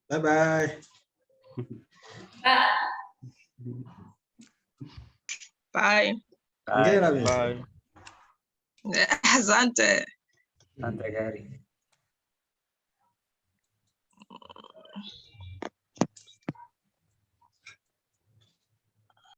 Bye-bye. Bye. Bye. Bye. Asante. Asante, Gary.